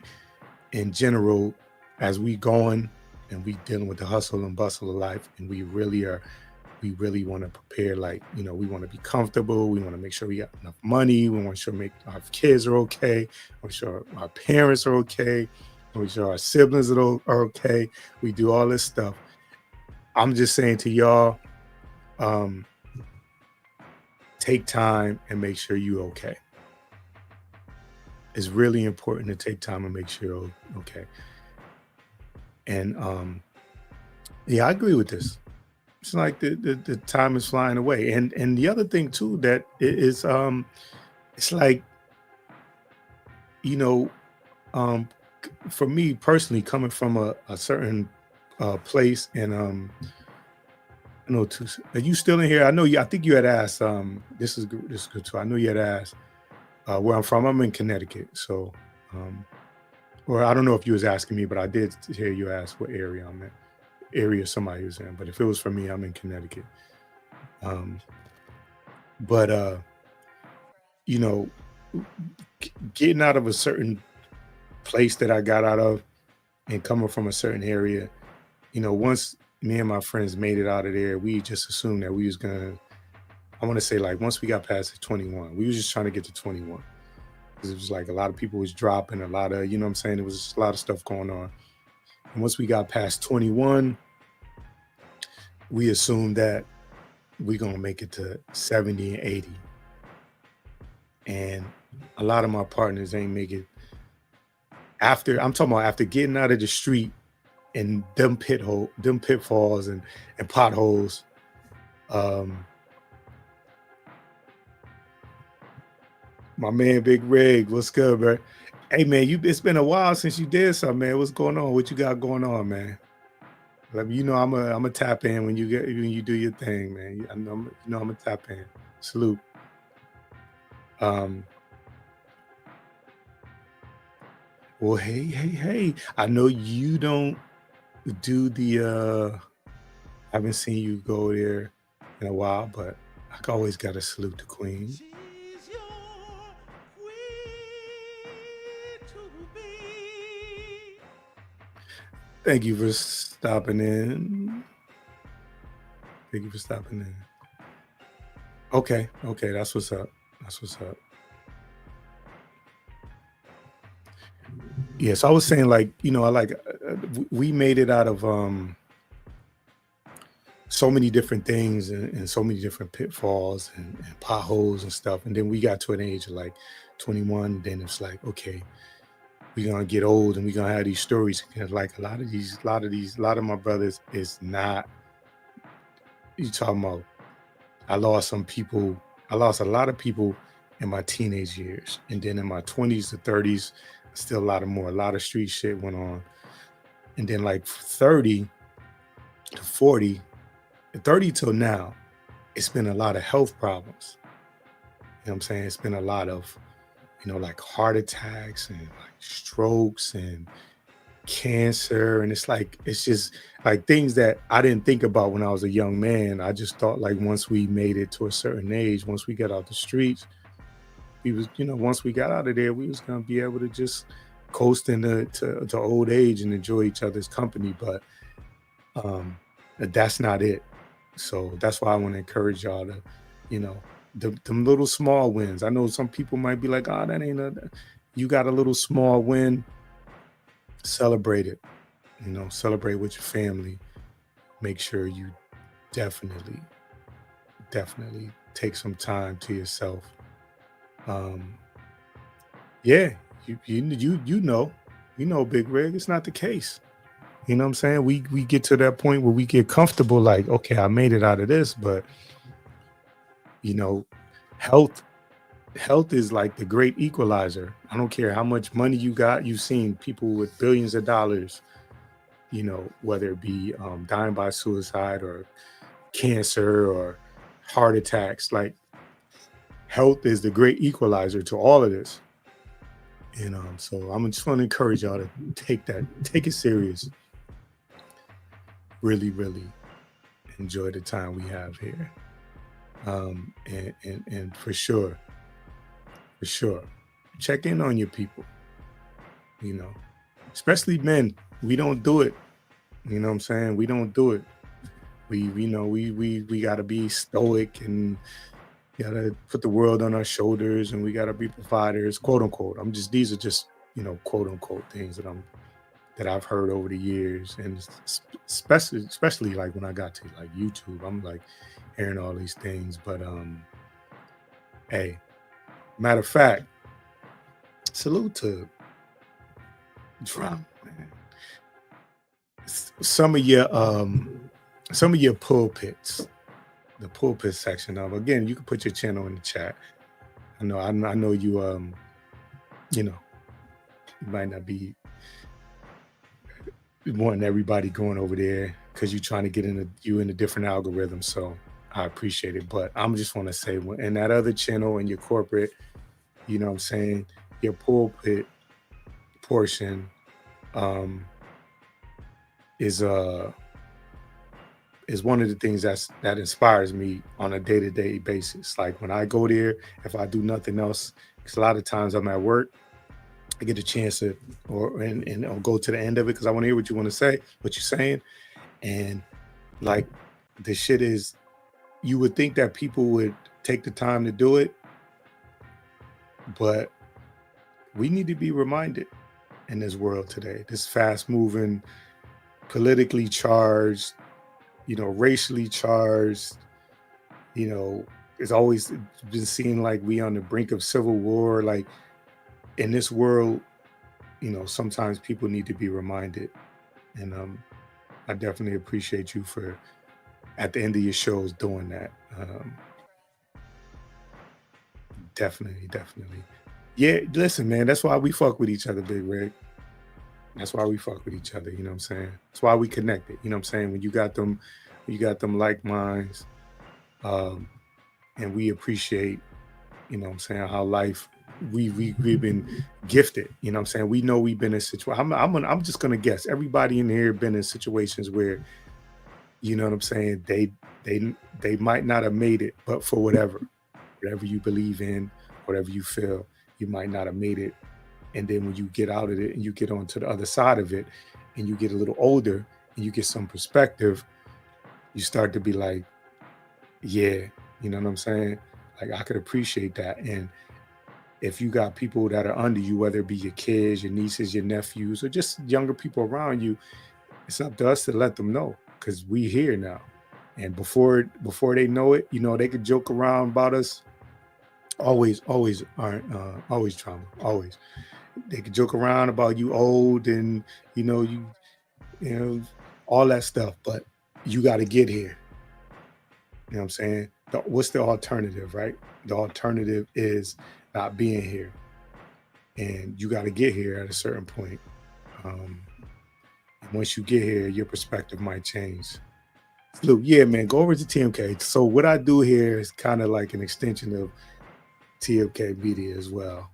in general, as we going and we dealing with the hustle and bustle of life, and we really want to prepare, like, we want to be comfortable. We want to make sure we got enough money. We want to make sure our kids are okay. We want to sure our parents are okay. We want to sure our siblings are okay. We do all this stuff. I'm just saying to y'all, take time and make sure you're okay. It's really important to take time and make sure you're okay. And yeah, I agree with this. it's like the time is flying away. And the other thing too that is it's like, you know, um for me personally, coming from a certain place, and I know too. Are you still in here? I know you. I think you had asked. This is good. This is good too. I know you had asked where I'm from. I'm in Connecticut, so um, or I don't know if you was asking me, but I did hear you ask what area I'm in. Area somebody was in, but if it was for me, I'm in Connecticut. Um, but you know, getting out of a certain place that I got out of and coming from a certain area, once me and my friends made it out of there, we just assumed that we was gonna. I want to say like once we got past the 21, we was just trying to get to 21 because it was like a lot of people was dropping, a lot of, what I'm saying, there was just a lot of stuff going on. And once we got past 21, we assumed that we gonna make it to 70 and 80. And a lot of my partners ain't make it after. I'm talking about after getting out of the street and them them pitfalls and potholes. Um, my man Big Rig, what's good, bro? Hey man, it's been a while since you did something, man. What's going on? What you got going on, man? Like, I'm a tap in when you do your thing, man. I'm a tap in. Salute. Well, hey. I know you don't do the I haven't seen you go there in a while, but I always gotta salute the queen. She's your queen to be. Thank you for stopping in. Thank you for stopping in. Okay, that's what's up. That's what's up. Yeah, so I was saying, like, I like we made it out of so many different things, and so many different pitfalls and potholes and stuff. And then we got to an age of like 21. Then it's like, okay, we're gonna get old and we're gonna have these stories. And like a lot of my brothers is not, you talking about, I lost a lot of people in my teenage years. And then in my 20s to 30s, still a lot of street shit went on. And then like 30 to 40, 30 till now, it's been a lot of health problems. You know what I'm saying? It's been a lot of, like heart attacks and like strokes and cancer. And it's just like things that I didn't think about when I was a young man. I just thought like once we made it to a certain age, once we got out the streets, once we got out of there, we was gonna be able to just coast into to old age and enjoy each other's company. But that's not it. So that's why I want to encourage y'all to, them little small wins. I know some people might be like, oh, that ain't you got a little small win, celebrate it. Celebrate with your family. Make sure you definitely take some time to yourself. Yeah, you know, Big Rig, it's not the case. You know what I'm saying? We get to that point where we get comfortable, like, okay, I made it out of this, but health is like the great equalizer. I don't care how much money you got. You've seen people with billions of dollars, whether it be dying by suicide or cancer or heart attacks. Like, health is the great equalizer to all of this. So I'm just want to encourage y'all to take it serious. Really, really enjoy the time we have here. And for sure, check in on your people, especially men. We don't do it. You know what I'm saying? We don't do it. We gotta be stoic and gotta put the world on our shoulders, and we gotta be providers, quote unquote. These are just, quote unquote things that I've heard over the years. And especially like when I got to like YouTube, I'm like hearing all these things. But hey, matter of fact, salute to Drum, man. Some of your some of your pulpits, the pulpit section of, again, you can put your channel in the chat. I know you you know, you might not be wanting everybody going over there because you're trying to get in a different algorithm. So I appreciate it. But I'm just want to say, in that other channel and your corporate, you know what I'm saying, your pulpit portion is one of the things that inspires me on a day-to-day basis. Like when I go there, if I do nothing else, because a lot of times I'm at work, I get a chance to and I'll go to the end of it because I want to hear what you want to say, what you're saying. And like the shit is, you would think that people would take the time to do it, but we need to be reminded in this world today, this fast moving, politically charged, racially charged, it's always been seen like we on the brink of civil war. Like in this world, sometimes people need to be reminded. And I definitely appreciate you for at the end of your shows doing that. Definitely. Yeah, listen, man, that's why we fuck with each other, Big Rig. That's why we fuck with each other, you know what I'm saying? That's why we connected, you know what I'm saying? When you got them like minds, and we appreciate, you know what I'm saying, how life, we've been gifted, you know what I'm saying? We know we've been in situations. I'm just gonna guess everybody in here been in situations where, you know what I'm saying, they might not have made it, but for whatever you believe in, whatever you feel, you might not have made it. And then when you get out of it and you get onto the other side of it and you get a little older and you get some perspective, you start to be like, yeah, you know what I'm saying? Like I could appreciate that. And if you got people that are under you, whether it be your kids, your nieces, your nephews, or just younger people around you, it's up to us to let them know, because we here now. And before they know it, they could joke around about us. Always trauma. Always. They could joke around about you old and you all that stuff, but you got to get here. You know what I'm saying? What's the alternative, right? The alternative is not being here, and you got to get here at a certain point. And once you get here, your perspective might change. Look, yeah, man, go over to TMK. So what I do here is kind of like an extension of TMK Media as well.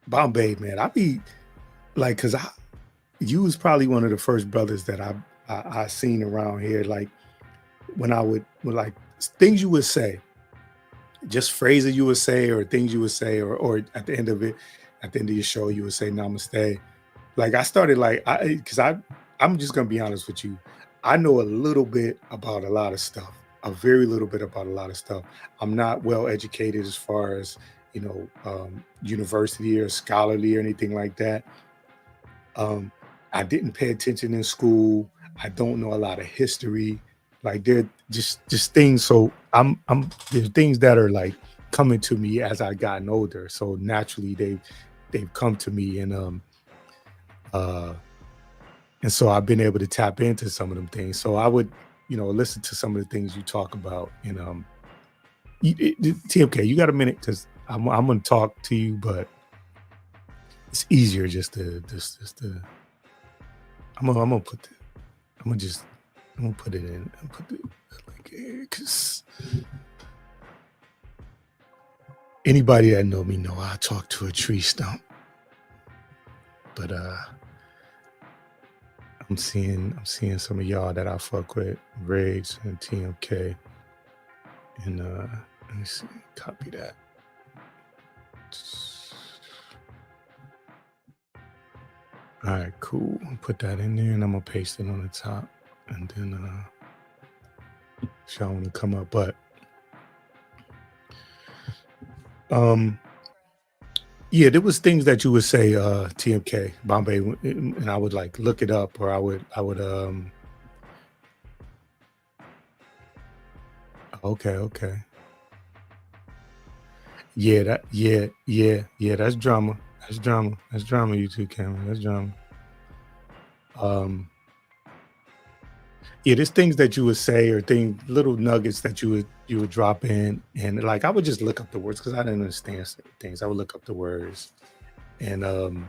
Bombay, man, I be like, cause you was probably one of the first brothers that I seen around here. Like when like things you would say, just phrases you would say, or things you would say, or at the end of your show, you would say namaste. Like I started I'm just gonna be honest with you. I know a little bit about a lot of stuff, a very little bit about a lot of stuff. I'm not well educated as far as, university or scholarly or anything like that. I didn't pay attention in school. I don't know a lot of history. Like they're just things. So I'm there's things that are like coming to me as I gotten older. So naturally they've come to me, and so I've been able to tap into some of them things. So I would, listen to some of the things you talk about. And TMK, you got a minute? Because I'm gonna talk to you, but it's easier just to I'm gonna put it in and put it like here, because anybody that know me know I talk to a tree stump. But I'm seeing some of y'all that I fuck with, Riggs and TMK. And let me see, copy that. All right, cool. Put that in there, and I'm gonna paste it on the top. And then if y'all want to come up, but yeah, there was things that you would say, TMK Bombay, and I would like look it up, or I would okay. Yeah. That's drama. That's drama. That's drama. You too, Cameron. That's drama. Yeah, there's things that you would say or little nuggets that you would drop in, and like I would just look up the words because I didn't understand certain things. I would look up the words, and and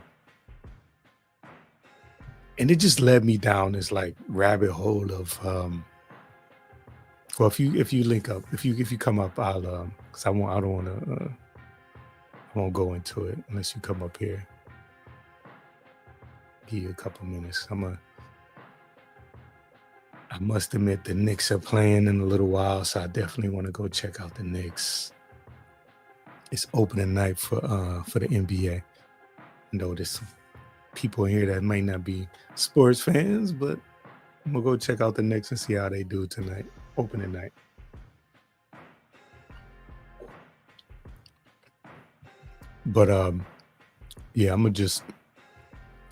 it just led me down this like rabbit hole of well, if you link up, if you come up, I'll because I don't want to I won't go into it unless you come up here. Give you a couple minutes. I must admit the Knicks are playing in a little while, so I definitely want to go check out the Knicks. It's opening night for the NBA. I know there's some people in here that might not be sports fans, but I'm gonna go check out the Knicks and see how they do tonight. Opening night. But yeah, I'm gonna just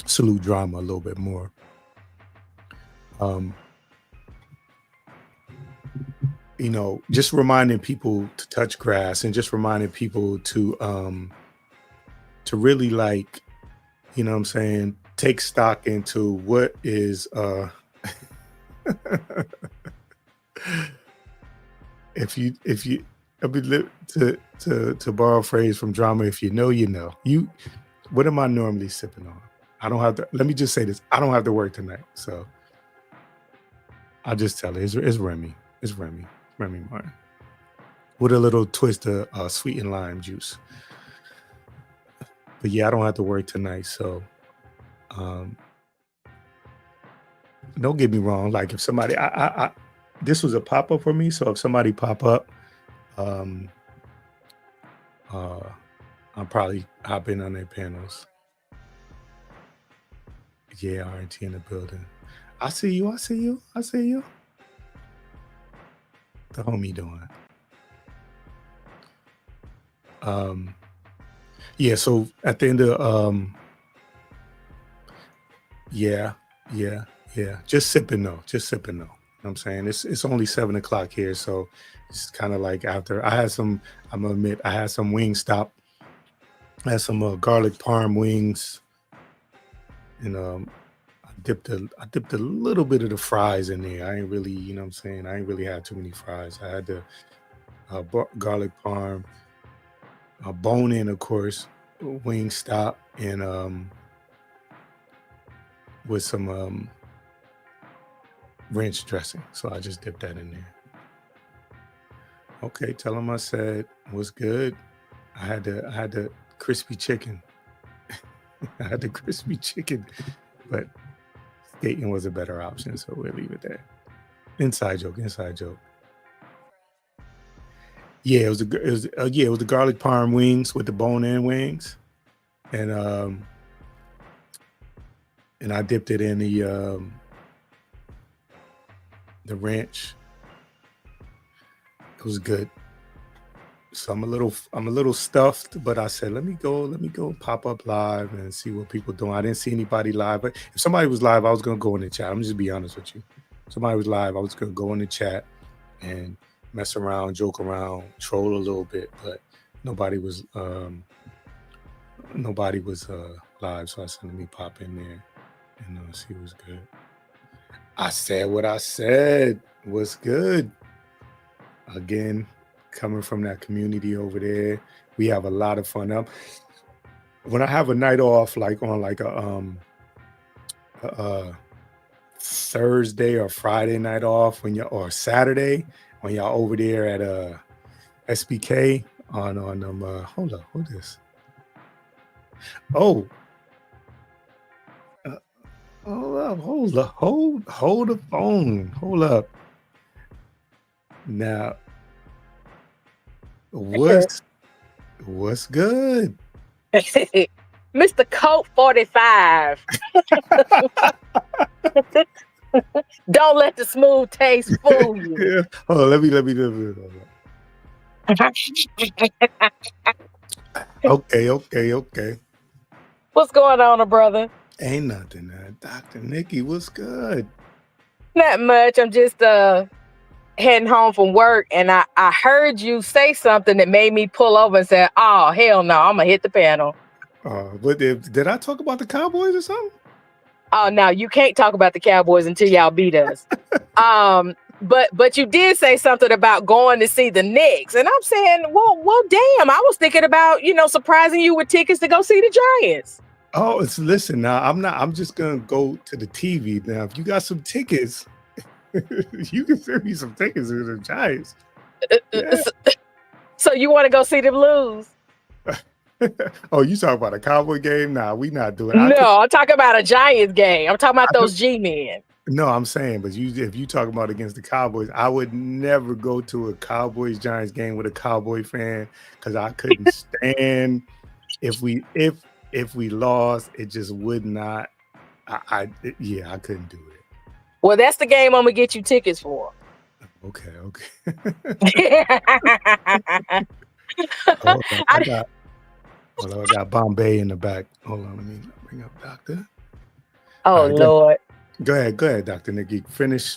salute drama a little bit more. You know, just reminding people to touch grass and just reminding people to really like, you know what I'm saying, take stock into what is if you I mean, to borrow a phrase from drama, if you know, you know. What am I normally sipping on? I don't have to, let me just say this. I don't have to work tonight. So I'll just tell it. It's Remy. It's Remy Martin. With a little twist of sweet and lime juice. But yeah, I don't have to work tonight. So don't get me wrong. Like if somebody I this was a pop-up for me. So if somebody pop up, I'll probably hop in on their panels. Yeah, RNT in the building. I see you. The homie doing. Yeah, so at the end of yeah. Just sipping though. You know what I'm saying? It's only 7 o'clock here, so it's kind of like after I'm gonna admit I had some Wingstop. I had some garlic parm wings, and I dipped a little bit of the fries in there. I ain't really, you know what I'm saying? I ain't really had too many fries. I had the garlic parm, bone in, of course, Wingstop, and with some ranch dressing. So I just dipped that in there. Okay, tell them I said what's good. I had the crispy chicken. I had the crispy chicken, but skating was a better option, so we'll leave it there. Inside joke. Yeah, it was the garlic parm wings with the bone-in wings, and I dipped it in the ranch. It was good. So I'm a little stuffed, but I said, let me go pop up live and see what people doing. I didn't see anybody live, but if somebody was live, I was gonna go in the chat. I'm just be honest with you. If somebody was live, I was gonna go in the chat and mess around, joke around, troll a little bit, but nobody was live. So I said, let me pop in there and see what's good. I said what I said. What's good? Again, coming from that community over there, we have a lot of fun. When I have a night off, like on like a Thursday or Friday night off, or Saturday, when y'all over there at SBK on hold up, hold this. Oh, hold the phone. Hold up. Now, what's good? Mr. Coke 45. Don't let the smooth taste fool you. Yeah. Hold on, let me. Okay. What's going on, brother? Ain't nothing. Dr. Nikki, what's good? Not much. I'm just heading home from work, and I heard you say something that made me pull over and say, "Oh hell no, I'm gonna hit the panel." But did I talk about the Cowboys or something? Oh no, you can't talk about the Cowboys until y'all beat us. But you did say something about going to see the Knicks, and I'm saying, well, damn, I was thinking about surprising you with tickets to go see the Giants. Oh, listen now. I'm just gonna go to the TV now. If you got some tickets, you can send me some tickets to the Giants. Yeah. So you want to go see them lose? Oh, you talking about a Cowboy game? Nah, we not doing. No, I'm talking about a Giants game. I'm talking about those G-men. No, I'm saying, but if you talk about against the Cowboys, I would never go to a Cowboys Giants game with a Cowboy fan because I couldn't stand if we lost, it just would not. I couldn't do it. Well, that's the game I'm gonna get you tickets for. Okay. I got Bombay in the back. Hold on, let me bring up Doctor. Oh right, Lord. Go ahead, Dr. Nikki. Finish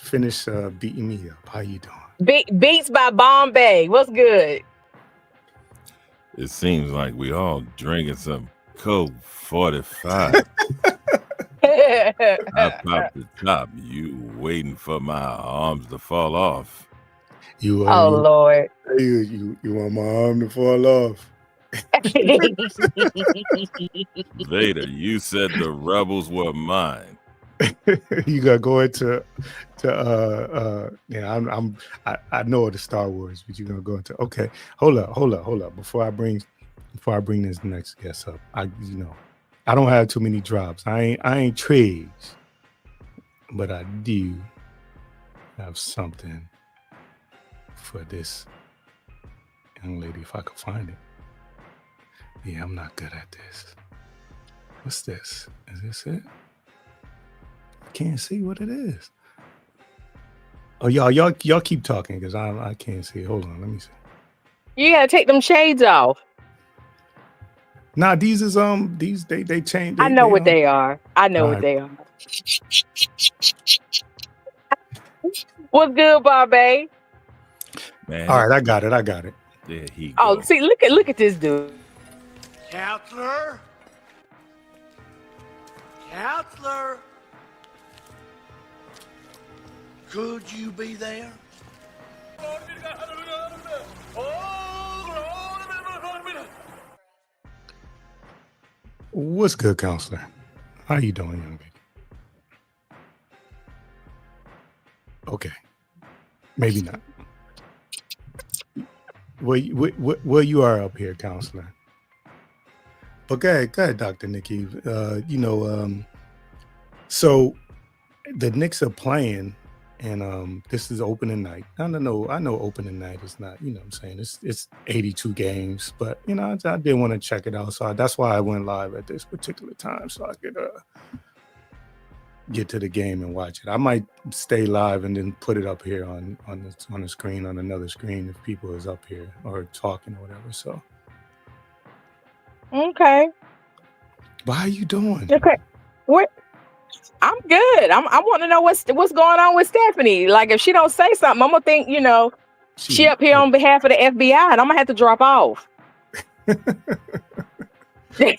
beating me up. How you doing? Beats by Bombay. What's good? It seems like we all drinking some Coke 45. I popped the top. You waiting for my arms to fall off. Lord. You want my arm to fall off? Vader, you said the rebels were mine. You gotta go into I know the Star Wars, but you're gonna go into hold up before I bring this next guest up. I don't have too many drops. I ain't trades, but I do have something for this young lady if I could find it. Yeah, I'm not good at this. What's this? Is this it? I can't see what it is. Oh, y'all keep talking because I can't see it. Hold on, let me see. You gotta take them shades off. Nah, these is they changed. I know what they are. I know what they are. What's good, Barbie? Man. All right, I got it. There he Oh, goes. see, look at this dude. Counselor? Counselor? Could you be there? What's good, counselor? How you doing, young lady? Okay, maybe not. Well, you are up here, counselor. But go ahead, Dr. Nikki. So the Knicks are playing, and this is opening night. I know opening night is not, what I'm saying, it's 82 games, but I did want to check it out, so that's why I went live at this particular time, so I could get to the game and watch it. I might stay live and then put it up here on the screen, on another screen, if people is up here or talking or whatever. So okay. But how you doing? Okay. What? I'm good. I want to know what's going on with Stephanie. Like, if she don't say something, I'm gonna think, she up here on behalf of the FBI, and I'm gonna have to drop off. Okay,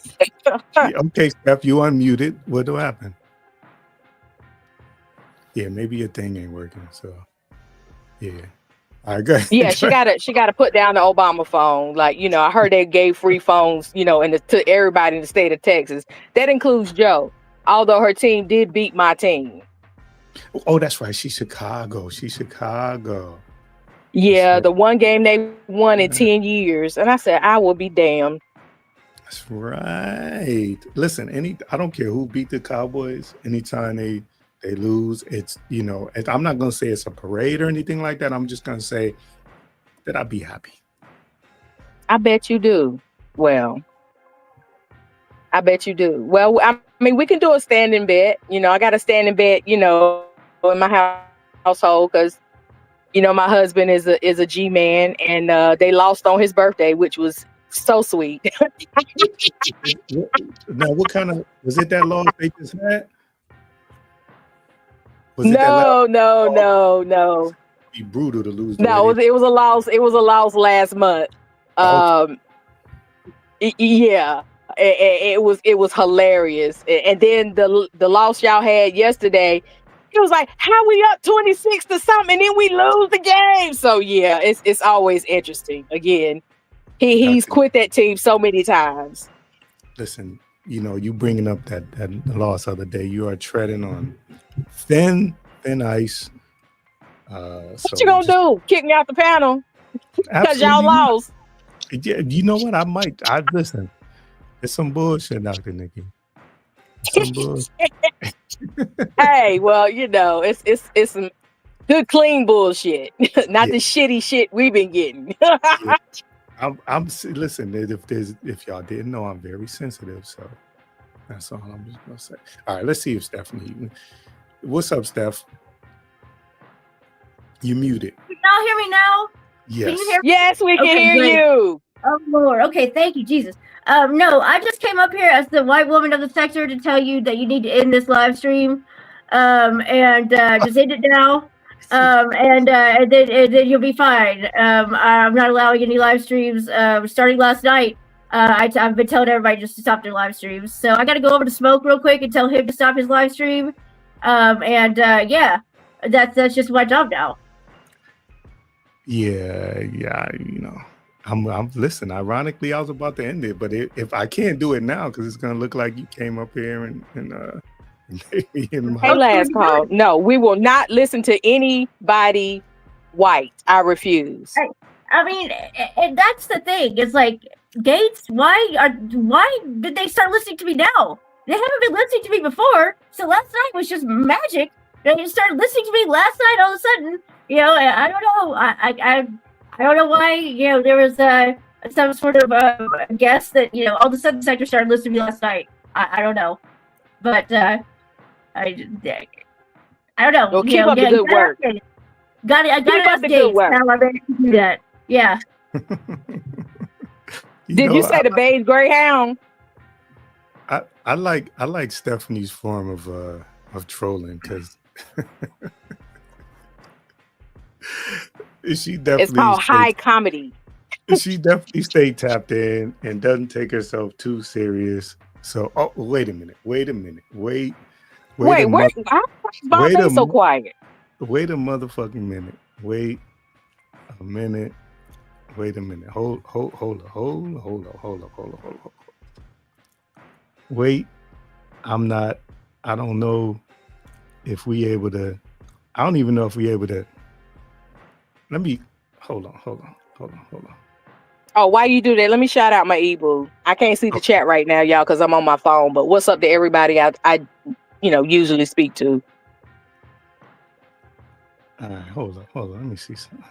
Steph, you unmuted. What do happen? Yeah, maybe your thing ain't working. So, yeah. All right, good. Yeah, she gotta put down the Obama phone. Like, I heard they gave free phones, to everybody in the state of Texas. That includes Joe. Although her team did beat my team. Oh, that's right. She's Chicago. Yeah, the one game they won in 10 years. And I said, I will be damned. That's right. Listen, I don't care who beat the Cowboys. Anytime they lose, it's, I'm not going to say it's a parade or anything like that. I'm just going to say that I'd be happy. I bet you do. Well, I bet you do. Well, I mean, we can do a standing bet. I got a standing bet, in my household because, my husband is a G-man, and they lost on his birthday, which was so sweet. Now, what kind of, was it that loss they just had? No. be brutal to lose. No, it was a loss. It was a loss last month. Yeah, it was hilarious. And then the loss y'all had yesterday, it was like, how we up 26 to something, and then we lose the game. So yeah, it's always interesting. Again, he's quit that team so many times. Listen, you bringing up that loss the other day, you are treading on thin ice. What you gonna do? Kick me out the panel because y'all lost? Yeah, you know what? I listen. It's some bullshit out there, Nikki. Some bullshit. Hey, well, it's some good, clean bullshit, not the shitty shit we've been getting. I'm listen. If y'all didn't know, I'm very sensitive, so that's all I'm just gonna say. All right, let's see if Stephanie. What's up, Steph? You muted. Can y'all hear me now? Yes. Can you hear me? Yes, we can hear you. Oh Lord. Okay, thank you, Jesus. No, I just came up here as the white woman of the sector to tell you that you need to end this live stream. And just end it now. And then you'll be fine. I'm not allowing any live streams. Starting last night, I've been telling everybody just to stop their live streams. So I got to go over to Smoke real quick and tell him to stop his live stream. Yeah, that's just my job now. Yeah. I'm listen. Ironically, I was about to end it, but if I can't do it now, because it's gonna look like you came up here and Hey, last call. No, we will not listen to anybody white. I refuse. I mean, and that's the thing. It's like, Gates, why did they start listening to me now? They haven't been listening to me before. So last night was just magic. They started listening to me last night all of a sudden. I don't know. I don't know why, there was some sort of guess that, all of a sudden the sector started listening to me last night. I don't know. But I don't know. Well, keep up the good work. Got it. I got to update. Now I'm ready to do that. Yeah. Did you say the beige greyhound? I like Stephanie's form of trolling, because she definitely. It's called high comedy. She definitely stayed tapped in and doesn't take herself too serious. So, wait a minute. Wait, Bombay so quiet? Wait a motherfucking minute. Wait a minute. Hold up. Wait, I don't know if we able to. I don't even know if we able to. Let me hold on. Oh, why you do that? Let me shout out my e-boo. I can't see the chat right now, y'all, because I'm on my phone. But what's up to everybody I usually speak to? All right, hold on. Let me see something.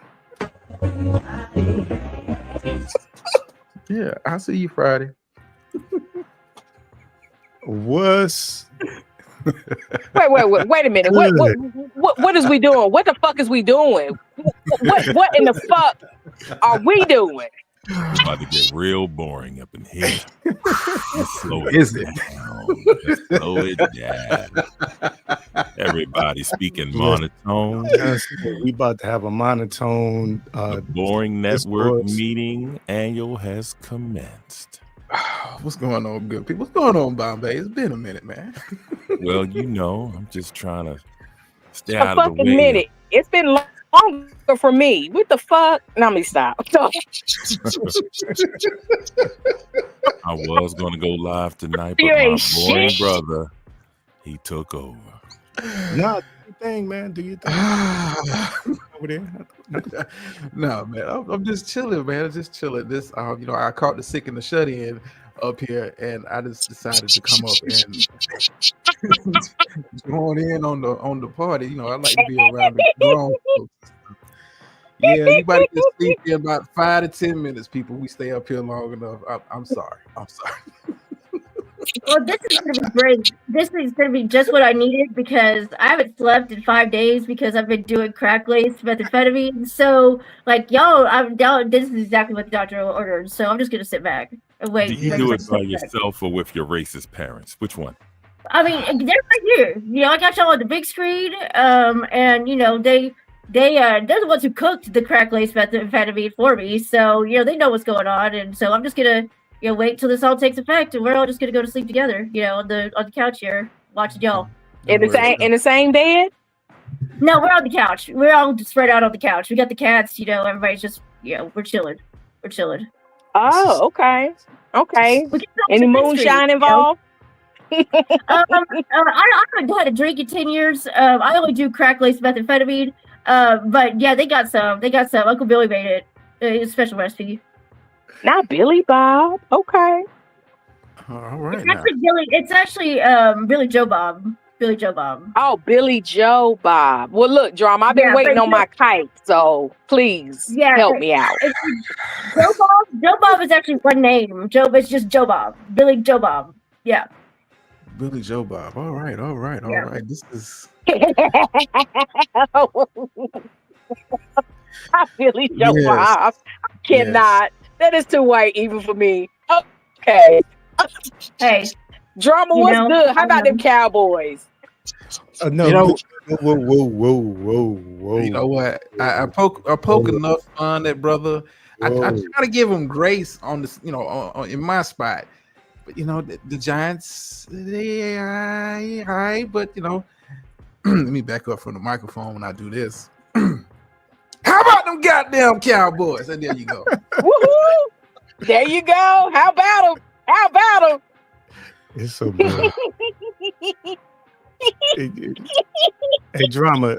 Yeah, I'll see you Friday. What's Wait a minute. What is we doing? What the fuck is we doing? What in the fuck are we doing? It's about to get real boring up in here. Slow it down. Everybody speaking monotone. We about to have a monotone. The Boring Network meeting annual has commenced. What's going on, good people? What's going on, Bombay? It's been a minute, man. Well, I'm just trying to stay out of the way. A fucking minute. It's been longer for me. What the fuck? Now let me stop. I was going to go live tonight, but my boring brother, he took over. No, do your thing, man. Do your thing. Over there. No, man. I'm just chilling, man. Just chilling. This, I caught the sick and the shut in up here, and I just decided to come up and join in on the party. I like to be around the grown folks. Yeah, anybody can sleep in about 5 to 10 minutes, people. We stay up here long enough. I'm sorry. Well, this is going to be great. This is going to be just what I needed, because I haven't slept in 5 days because I've been doing crack-laced methamphetamine. So, this is exactly what the doctor ordered. So I'm just going to sit back and wait. Do you do it by yourself or with your racist parents? Which one? I mean, they're right here. I got y'all on the big screen. And, they're the ones who cooked the crack lace methamphetamine for me. So, they know what's going on. And so I'm just gonna, wait till this all takes effect, and we're all just gonna go to sleep together, on the couch here, watching y'all. In the same bed? No, we're on the couch. We're all spread out on the couch. We got the cats, everybody's just, we're chilling. We're chilling. Oh, okay. Okay. We can talk Any to moonshine involved? I haven't had a drink in 10 years. I only do crack lace methamphetamine. But yeah, they got some. Uncle Billy made it. It's a special recipe. Not Billy Bob. Okay. All right. It's actually Billy Joe Bob. Billy Joe Bob. Oh, Billy Joe Bob. Well, look, Drama, I've been waiting on my kite, so please help me out. Joe Bob is actually one name. It's just Joe Bob. Billy Joe Bob. Yeah. Billy Joe Bob. All right. This is Billy Joe Bob. I cannot. That is too white even for me. Okay. Hey. Drama, what's good? How about them Cowboys? No. Whoa. You know what? I poke enough on that, brother. I try to give him grace on this, in my spot. But the Giants, they all right. But let me back up from the microphone when I do this. How about them goddamn Cowboys? And there you go. Woohoo! There you go. How about them? It's so bad. Hey, Drama.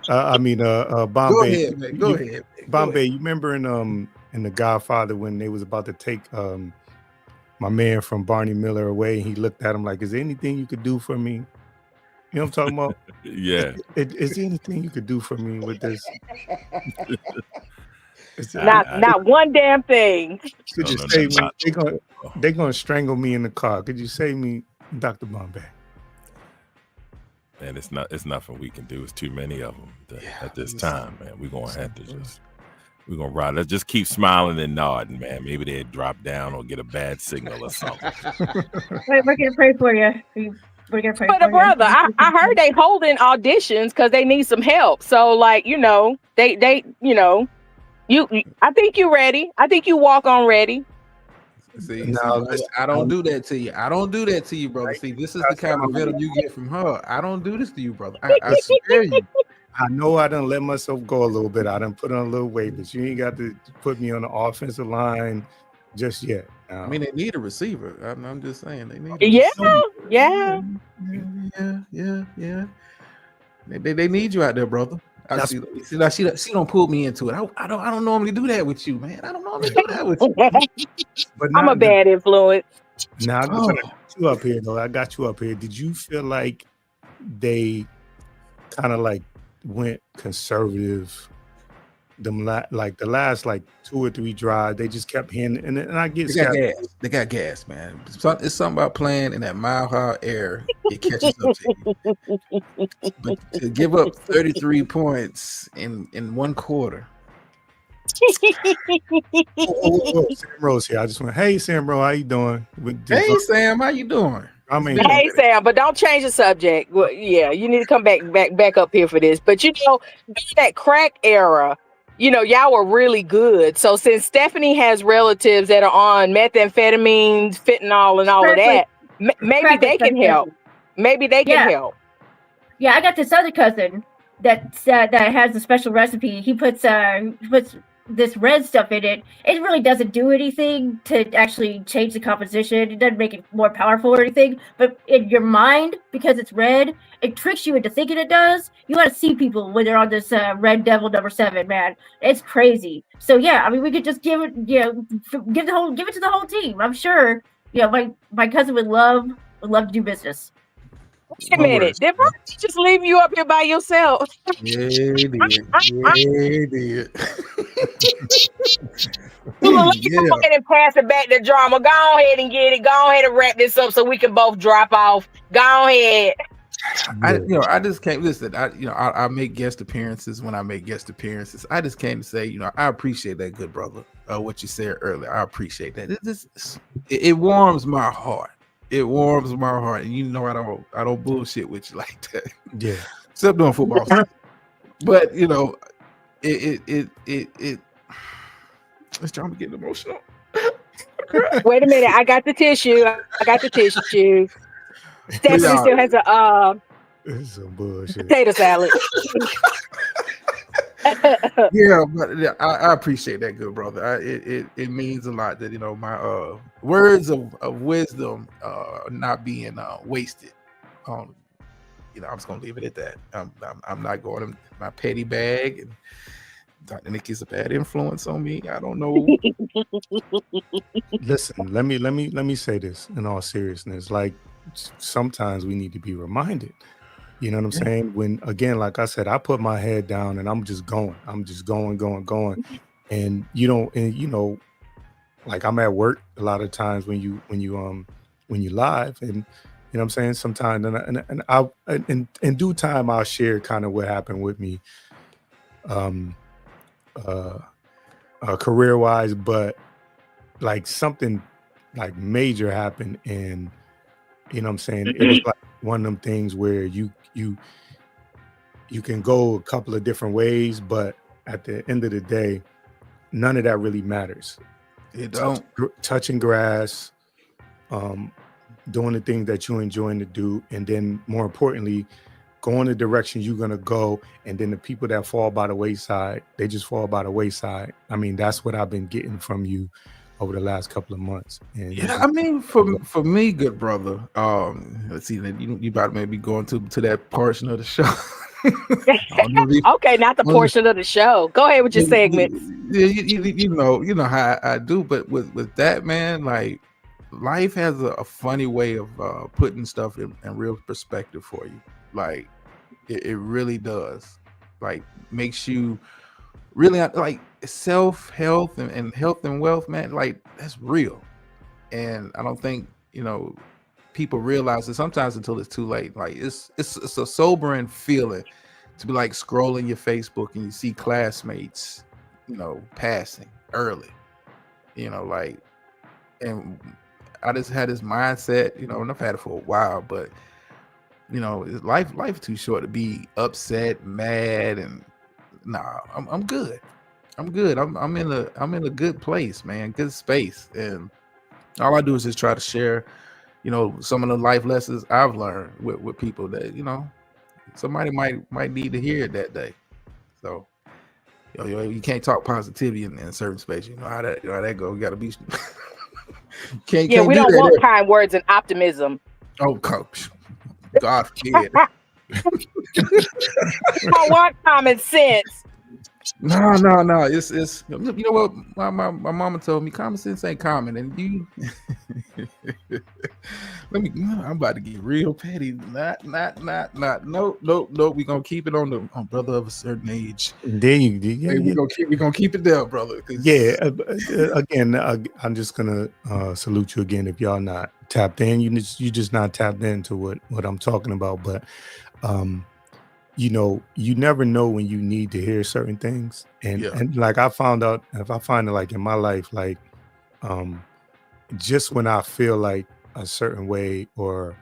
Bombay. Go ahead. Bombay. You remember in The Godfather when they was about to take my man from Barney Miller away? He looked at him like, "Is there anything you could do for me?" You know what I'm talking about? Yeah. Is there anything you could do for me with this? Not one damn thing. Could you save me? They're gonna strangle me in the car. Could you save me, Dr. Bombay? Man, it's nothing we can do. It's too many of them at this time, man. We're gonna have to we're gonna ride. Let's just keep smiling and nodding, man. Maybe they'll drop down or get a bad signal or something. We're gonna pray for you. We're gonna pray for the brother. I heard they holding auditions because they need some help. So like, they I think you're ready. I think you walk on ready. See, I don't do that to you. I don't do that to you, brother. See, this is the kind of venom you get from her. I don't do this to you, brother. I swear you. I know I done let myself go a little bit. I done put on a little weight, but you ain't got to put me on the offensive line just yet. I mean, they need a receiver. I'm just saying they need. Yeah. They need you out there, brother. She don't pull me into it. I don't normally do that with you, man. I don't normally do that with you. But I'm a bad influence. Now I got you up here, though. I got you up here. Did you feel like they kind of like went conservative? The last 2 or 3 drives, they just kept hitting, and I get they got gas, man. It's something about playing in that mile-high air. It catches up to you. But to give up 33 points in one quarter. Sam Rose here. I just went, "Hey, Sam Rose, how you doing?" Hey, Sam, how you doing? I mean, hey, Sam, but don't change the subject. Well, yeah, you need to come back up here for this. But that crack era. Y'all were really good. So since Stephanie has relatives that are on methamphetamines, fentanyl, and all of that, maybe they can help. Maybe they can help. Yeah, I got this other cousin that has a special recipe. He puts this red stuff in it. It really doesn't do anything to actually change the composition. It doesn't make it more powerful or anything. But in your mind, because it's red, it tricks you into thinking it does. You want to see people when they're on this Red Devil #7, man. It's crazy. So yeah, I mean, we could just give it, give it to the whole team. I'm sure, my cousin would love to do business. Wait a minute. Did I just leave you up here by yourself? Yeah, he did. Let me go ahead and pass it back to Drama. Go ahead and get it. Go ahead and wrap this up so we can both drop off. Go ahead. I just can't listen. I make guest appearances when I make guest appearances. I just came to say, I appreciate that, good brother. What you said earlier, I appreciate that. It warms my heart. It warms my heart, and I don't bullshit with you like that. Yeah, except doing football. But it it's trying to get emotional. Wait a minute. I got the tissue. I got the tissue. Stephanie Yeah. still has a This is some bullshit. potato salad. Yeah, but yeah, I appreciate that, good brother. It means a lot that my words of wisdom not being wasted. I'm just gonna leave it at that. I'm not going in my petty bag, and Dr. Nikki's a bad influence on me. I don't know. Listen, let me say this in all seriousness. Like sometimes we need to be reminded. You know what I'm saying? When again, like I said, I put my head down and I'm just going. I'm just going. And like I'm at work a lot of times when you live, and what I'm saying, sometimes and I in due time I'll share kind of what happened with me career wise, but like something like major happened, and what I'm saying, it was like one of them things where you can go a couple of different ways, but at the end of the day, none of that really matters. It don't. Touching grass, doing the things that you're enjoying to do, and then more importantly, going the direction you're gonna go. And then the people that fall by the wayside, they just fall by the wayside. I mean, that's what I've been getting from you over the last couple of months. And yeah, I mean, for me, good brother. Let's see, that you about to maybe going to that portion of the show. Okay, not the portion of the show. Go ahead with your segments. Yeah, you know how I do, but with that, man, like life has a funny way of putting stuff in real perspective for you. Like it really does. Like makes you really like self-health and health and wealth, man. Like that's real, and I don't think people realize it sometimes until it's too late. Like it's a sobering feeling to be like scrolling your Facebook and you see classmates, passing early, like, and I just had this mindset, and I've had it for a while, but life too short to be upset, mad, and nah, I'm good. I'm good. I'm in a good place, man, good space, and all I do is just try to share, some of the life lessons I've learned with people that somebody might need to hear it that day. So you can't talk positivity in certain space. You know how that go. You gotta be can't we don't do want kind words and optimism. Oh, coach, God forbid. I want common sense. No. It's you know what my mama told me, common sense ain't common, and you I'm about to get real petty. Not. Nope. We gonna keep it on brother of a certain age. Then we gonna keep it there, brother. Again, I'm just gonna salute you again if y'all not tapped in. You just not tapped into what I'm talking about, but you never know when you need to hear certain things, and like I found out, if I find it like in my life, like just when I feel like a certain way, or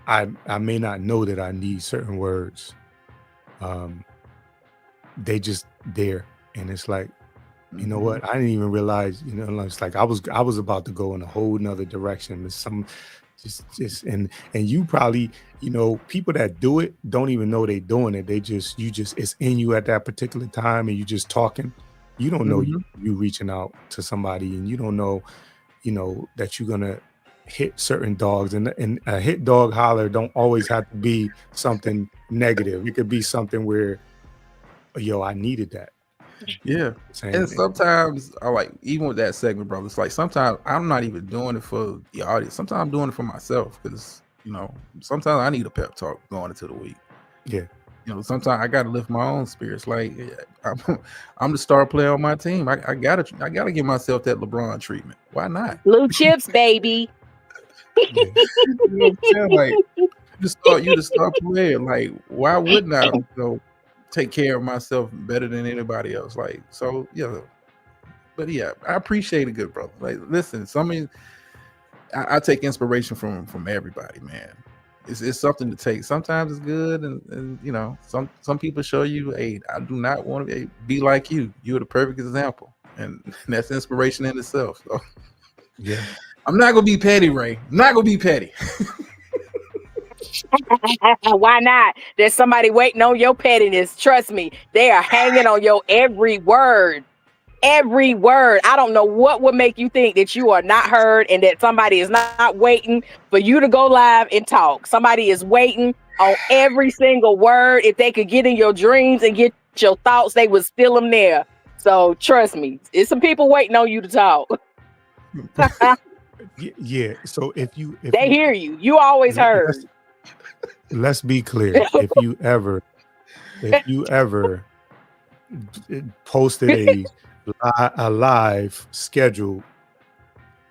I may not know that I need certain words, they just there, and it's like, you know what, I didn't even realize, it's like I was about to go in a whole nother direction. There's some just and you probably, people that do it don't even know they doing it. It's in you at that particular time, and you just talking. You don't know you reaching out to somebody, and you don't know, that you're gonna hit certain dogs, and a hit dog holler don't always have to be something negative. It could be something where, I needed that. Yeah. And sometimes I like, even with that segment, brother, it's like sometimes I'm not even doing it for the audience. Sometimes I'm doing it for myself, because sometimes I need a pep talk going into the week. Yeah. Sometimes I gotta lift my own spirits. Like I'm the star player on my team. I gotta give myself that LeBron treatment. Why not? Blue chips, baby. You know what I'm saying? Like you the star player. Like, why wouldn't I take care of myself better than anybody else? Like, so but I appreciate it, good brother. Like, listen, I take inspiration from everybody, man. it's something to take. Sometimes it's good, and you know, some people show you, hey, I do not want to be like you. You're the perfect example, and that's inspiration in itself. So Yeah. I'm not gonna be petty, Ray. I'm not gonna be petty. Why not? There's somebody waiting on your pettiness. Trust me, they are hanging on your every word. Every word. I don't know what would make you think that you are not heard and that somebody is not waiting for you to go live and talk. Somebody is waiting on every single word. If they could get in your dreams and get your thoughts, they would steal them there. So trust me, it's some people waiting on you to talk. Yeah. So if They hear you. You always heard. Let's be clear. If you ever posted a live schedule,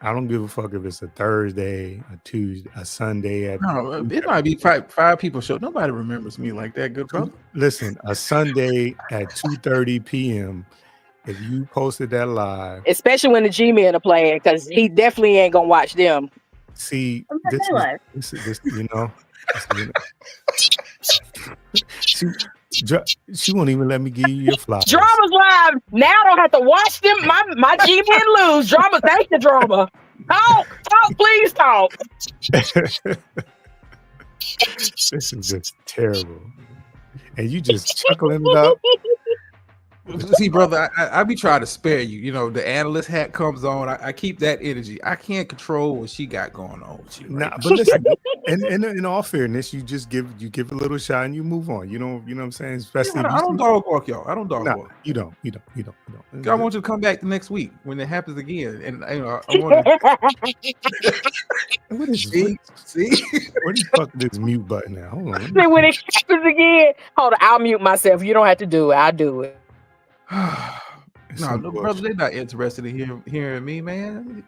I don't give a fuck if it's a Thursday, a Tuesday, a Sunday. No, it might be five people show. Nobody remembers me like that, good brother. Listen, a Sunday at 2:30 p.m. If you posted that live, especially when the G-men are playing, because he definitely ain't gonna watch them. See, this is you know. She won't even let me give you your flowers. Drama's live. Now I don't have to watch them. My G-men lose. Drama, thank you, Drama. Talk, please talk. This is just terrible. And you just chuckling it up. See, brother, I be trying to spare you. You know, the analyst hat comes on. I keep that energy. I can't control what she got going on with you. Right? Nah, but listen, in all fairness, you just give a little shot and you move on. You know what I'm saying? Especially I don't dog walk y'all. I don't dog walk. You don't. I want you to come back the next week when it happens again. And you know, I want to see? Where the fuck is this mute button now? Hold on. When it happens again, hold on, I'll mute myself. You don't have to do it. I'll do it. No, brother, they're not interested in hearing me, man.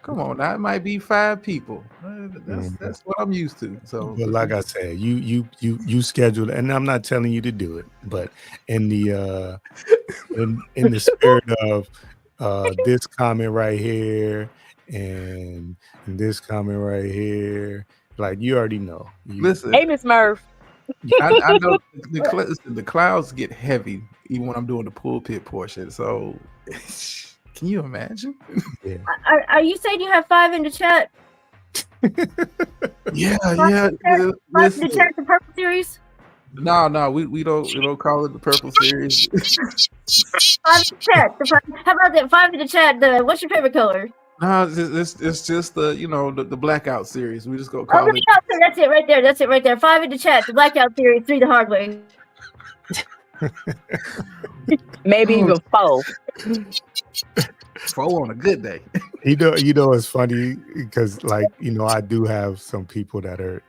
Come on now. It might be 5 people. That's what I'm used to. So, but like I said, you scheduled, and I'm not telling you to do it, but in the in the spirit of this comment right here and this comment right here, like you already know. Listen, hey, Miss Murph. I know the clouds get heavy even when I'm doing the pulpit portion. So, can you imagine? Yeah. Are you saying you have 5 in the chat? Yeah. 5 in the chat, the purple series? No, we don't call it the purple series. 5 in the chat. How about that? 5 in the chat. What's your favorite color? No, it's just the blackout series. We just go call it. That's it right there. That's it right there. 5 in the chat. The blackout series. 3 the hard way. Maybe even 4. 4 on a good day. You know, it's funny because I do have some people that are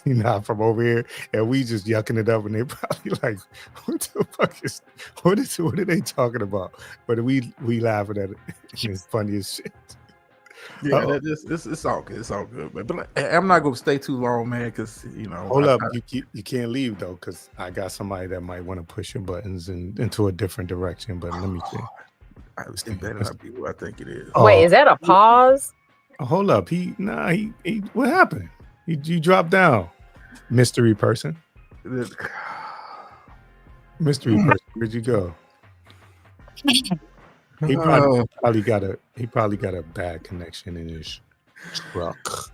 not from over here, and we just yucking it up, and they probably like, what the fuck what are they talking about? But we laughing at it. It's funny as shit. Yeah, it's all good. It's all good, but I'm not gonna stay too long, man, because Hold up, you can't leave though, because I got somebody that might want to push your buttons into a different direction. But let me see. It better not be who I think it is. Wait, is that a pause? Hold up, he what happened? You dropped down, mystery person. Mystery person, where'd you go? He probably got a bad connection in his truck.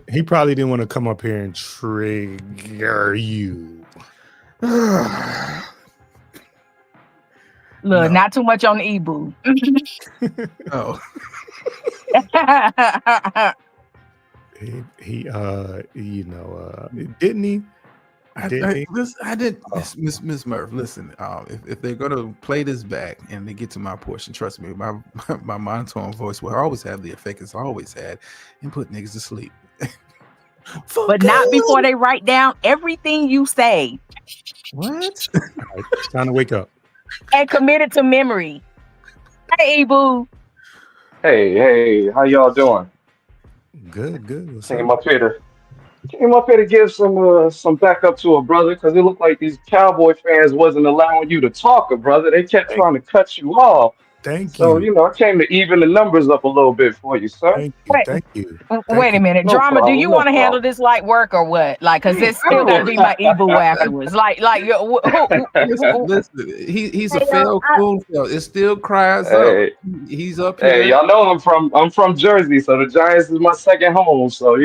He probably didn't want to come up here and trigger you. Look, not too much on the e-boo. Oh. he didn't he? I did. Miss Murph, listen. If they're gonna play this back and they get to my portion, trust me, my monotone voice will always have the effect it's always had and put niggas to sleep. But not before they write down everything you say. What? Right, it's time to wake up. And commit it to memory. Hey, boo. Hey, how y'all doing? Good. Came up here to give some backup to a brother because it looked like these Cowboy fans wasn't allowing you to talk, brother. They kept trying to cut you off. Thank So, you. I came to even the numbers up a little bit for you, sir. Thank you. Wait, Thank you. wait a minute, No drama. Do you problem, no want to handle problem. this light work or what? Like, cause it's still got to be my Ebu afterwards. Like, Listen, he's a Hey, y'all, failed coon. It still cries up. Hey, He's up hey, here. y'all know I'm from Jersey, so the Giants is my second home. So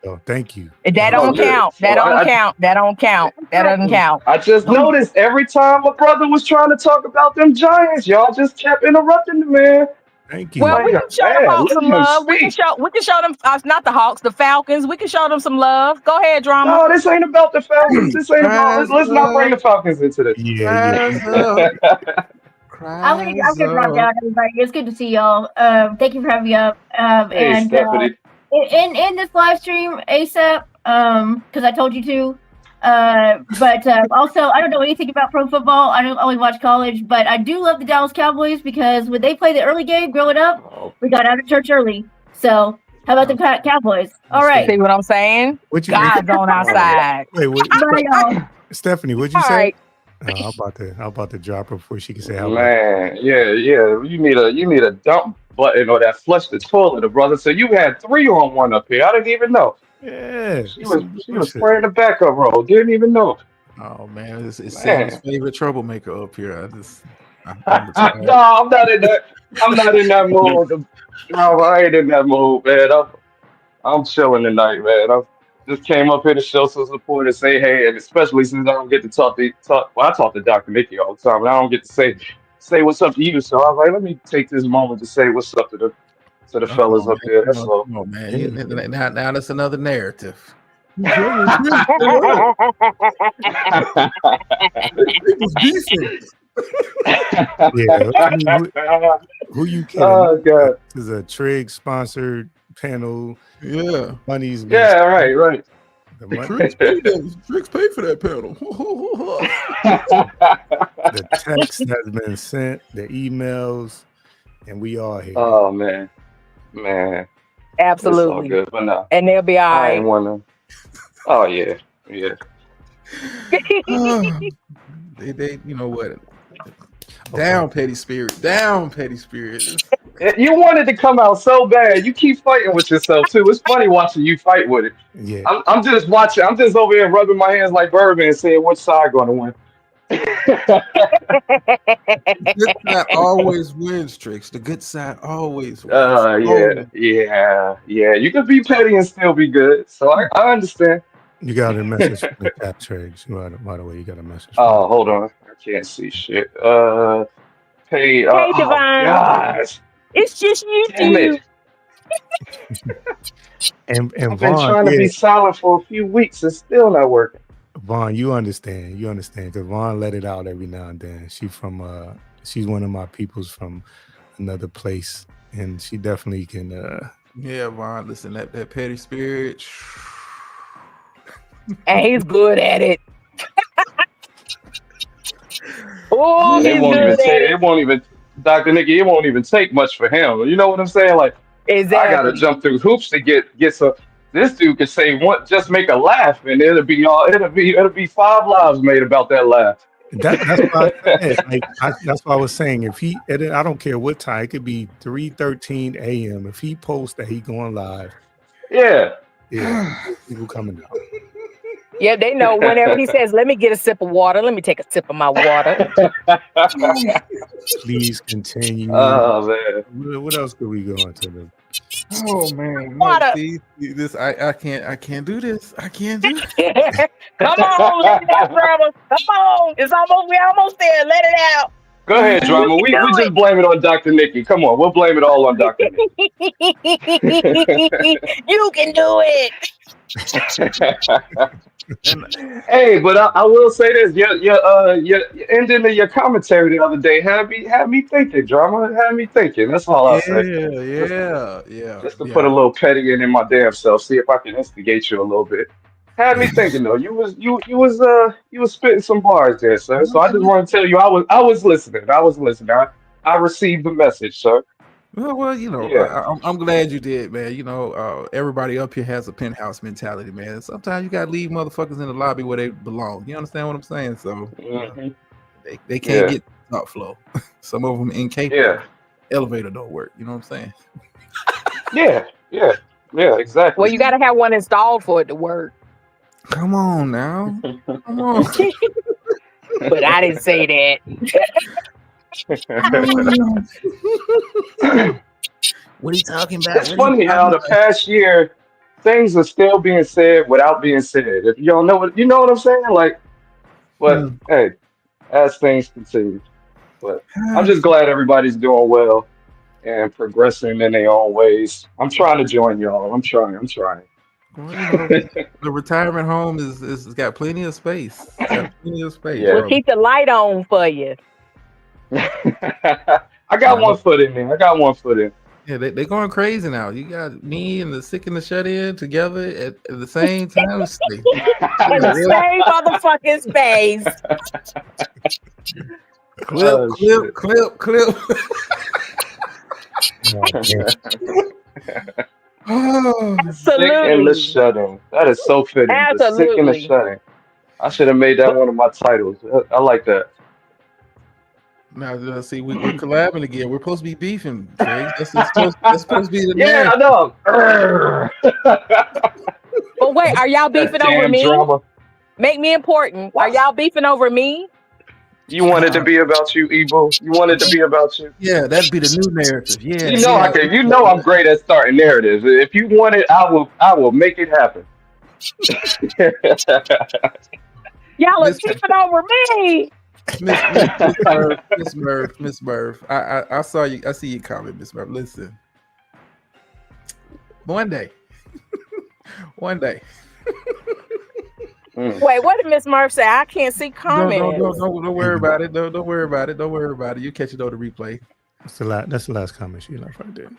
Oh, thank you. that it's all don't good. count. So That don't I count. That don't count. That doesn't count. I just noticed every time my brother was trying to talk about them Giants, y'all just kept interrupting the man. Thank you. Well, we Like, can show the man, Hawks let some him love. We can speak. show them not the Hawks, the Falcons. We can show them some love. Go ahead, drama. No, this ain't about the Falcons. This ain't about. Cries Let's not bring up, the Falcons into this. Yeah. cries up, I'm cries gonna drop down, up. everybody. It's good to see y'all. Thank you for having me up. Hey, And Stephanie. in this live stream ASAP, because I told you to. But also, I don't know anything about pro football. I don't only watch college, but I do love the Dallas Cowboys because when they play the early game growing up, we got out of church early. So how about the Cowboys? All right. See what I'm saying? What you God's on our side. Wait, what, Bye, y'all. Stephanie, what'd you All say? right. I'm about to drop her before she can say how about Man, yeah. You need a dump button or that flush the toilet, brother. So you had 3-on-1 up here. I didn't even know. Yeah. She was Some she was bullshit. playing the backup role. Didn't even know. Oh man, it's Sammy's Man. favorite troublemaker up here. I'm No, I'm not in that. I'm not in that mood. No, I ain't in that mood, man. I'm chilling tonight, man. I just came up here to show some support and say hey, and especially since I don't get to talk. Well, I talk to Dr. Nikki all the time, and I don't get to say what's up to you. So I was like, let me take this moment to say what's up to the Come fellas on, up man. there. That's all. Come on, man. Yeah. Now that's another narrative. It was decent. Yeah. I mean, who you kidding? Oh God. This is a Trig sponsored panel. Yeah. Money's been Yeah, right. the money, Tricks pay for that panel. the text has been sent, the emails, and we all here. Oh man. It's all Absolutely. good, but no, And they'll be all I ain't right. wanna. Oh yeah. They you know what? Down petty spirit. You wanted to come out so bad. You keep fighting with yourself too. It's funny watching you fight with it. Yeah. I'm just watching. I'm just over here rubbing my hands like Birdman and saying which side going to win. The good side always wins, Tricks. The good side always wins. Yeah. You can be petty and still be good. So I understand. You got a message from the chat, Trigs. By the way, you got a message. Oh, hold on. I can't see shit. Hey, Hey, oh Divine. gosh, It's just you damn two. it. And I've been Vaughn, trying to be silent for a few weeks. It's still not working. Vaughn, you understand because Vaughn let it out every now and then. She's one of my peoples from another place, and she definitely can. Yeah, Vaughn. Listen, that petty spirit. And he's good at it. Oh, And he's good at it. it won't even, Dr. Nikki, it won't even take much for him. You know what I'm saying? Like, I gotta Exactly. jump through hoops to get some. This dude could say one, just make a laugh, and it'll be 5 lives made about that laugh. That's why I said, that's why I was saying I don't care what time, it could be 3:13 a.m. If he posts that he going live, Yeah. people coming out. Yeah, they know whenever he says, let me get a sip of water. Let me take a sip of my water. Please continue. Oh man. What else could we go into? Oh man, Water. no, see this. I can't do this. I can't do this. Come on, let it out, brother. Come on. We're almost there. Let it out. Go ahead, drama. We just blame it on Dr. Nikki. Come on, we'll blame it all on Dr. Nikki. You can do it. Hey, but I will say this: your ending of your commentary the other day had me thinking. Drama had me thinking. That's all I'll say. Yeah. Just to put a little petty in my damn self, see if I can instigate you a little bit. Had me thinking though. You was spitting some bars there, sir. So I just want to tell you, I was listening. I received the message, sir. Well, you know, Yeah. I'm glad you did, man. You know, everybody up here has a penthouse mentality, man. Sometimes you gotta leave motherfuckers in the lobby where they belong. You understand what I'm saying? So Mhm. they can't Yeah. get top flow. Some of them incapable. Yeah. elevator don't work. You know what I'm saying? Yeah, exactly. Well, you got to have one installed for it to work. Come on now. Come on. But I didn't say that. What are you talking about? It's funny how the past year things are still being said without being said. If you don't know what I'm saying, like, but hey, as things continue. But I'm just glad everybody's doing well and progressing in their own ways. I'm trying to join y'all. I'm trying. Well, the retirement home is got plenty of space. Got plenty of space. Yeah. We'll keep the light on for you. I got one foot in there. Yeah, they're going crazy now. You got me and the sick and the shut in together at the same time. In the same motherfucking space. Clip. Sick and the shut-in. That is so fitting. The sick and the shut-in. I should have made that one of my titles. I like that. Now, see, we're collabing again. We're supposed to be beefing, Trey. That's supposed to be the I know. But wait, are y'all beefing over me? Drama. Make me important. Are y'all beefing over me? You want it to be about you, Ebo. You want it to be about you. Yeah, that'd be the new narrative. Yeah, I can. You know I'm great at starting narratives. If you want it, I will make it happen. Y'all are beefing over me. Miss Murph. I saw you. I see you comment, Miss Murph. Listen, one day. Wait, what did Miss Murph say? I can't see comments. Don't worry about it. Don't worry about it. You catch it on the replay. That's the last comment she left right there.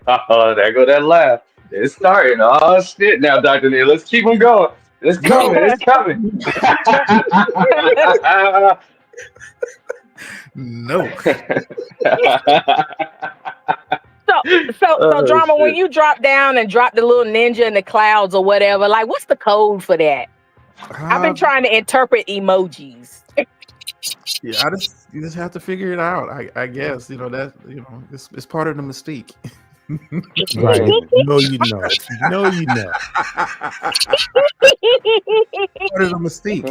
Oh, there go that laugh. It's starting. Oh shit! Now, Dr. Neil, let's keep them going. It's coming. No. So drama, when you drop down and drop the little ninja in the clouds or whatever, like, what's the code for that? I've been trying to interpret emojis. Yeah, you just have to figure it out. I guess that it's part of the mystique. Right. You know. Part of the mystique.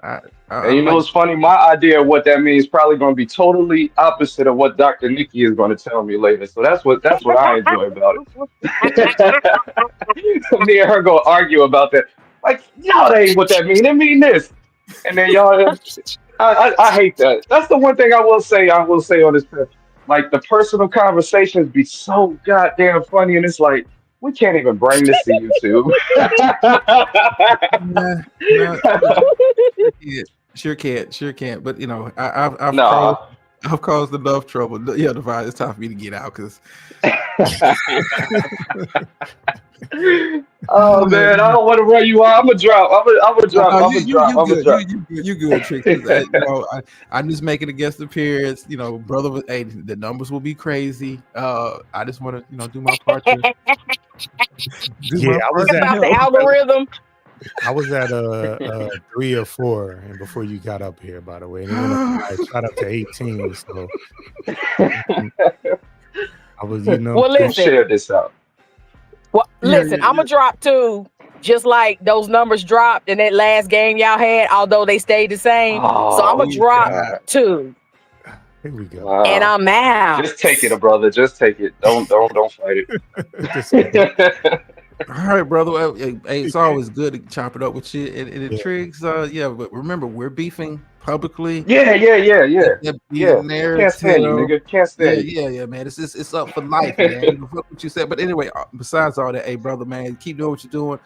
And you know what's funny? My idea of what that means is probably going to be totally opposite of what Dr. Nikki is going to tell me later. So that's what I enjoy about it. Me and her go argue about that. Like, no, that ain't what that means. It mean this. And then y'all, I hate that. That's the one thing I will say on this trip. Like, the personal conversations be so goddamn funny, and it's like, we can't even bring this to YouTube. Sure can't. But I've caused enough trouble. Yeah, Divine, it's time for me to get out because. Oh man, I don't want to run you out. I'm gonna drop. You good, Trick. I'm just making a guest appearance. Brother, the numbers will be crazy. I just want to, do my part. I was at the algorithm. I was at 3 or 4, and before you got up here, by the way, and I shot up to 18. So I was, Well, listen, share this out. Well, listen, I'm gonna drop 2, just like those numbers dropped in that last game y'all had, although they stayed the same. So I'm gonna drop 2. Here we go. Wow. And I'm out. Just take it, brother. Just take it. Don't fight it. All right, brother. Well, hey, it's always good to chop it up with you. And it Triggs, but remember, we're beefing publicly. Yeah. Can't stand you, nigga. Can't stand you. Yeah, man. It's up for life, man. What you said. But anyway, besides all that, hey, brother, man, keep doing what you're doing,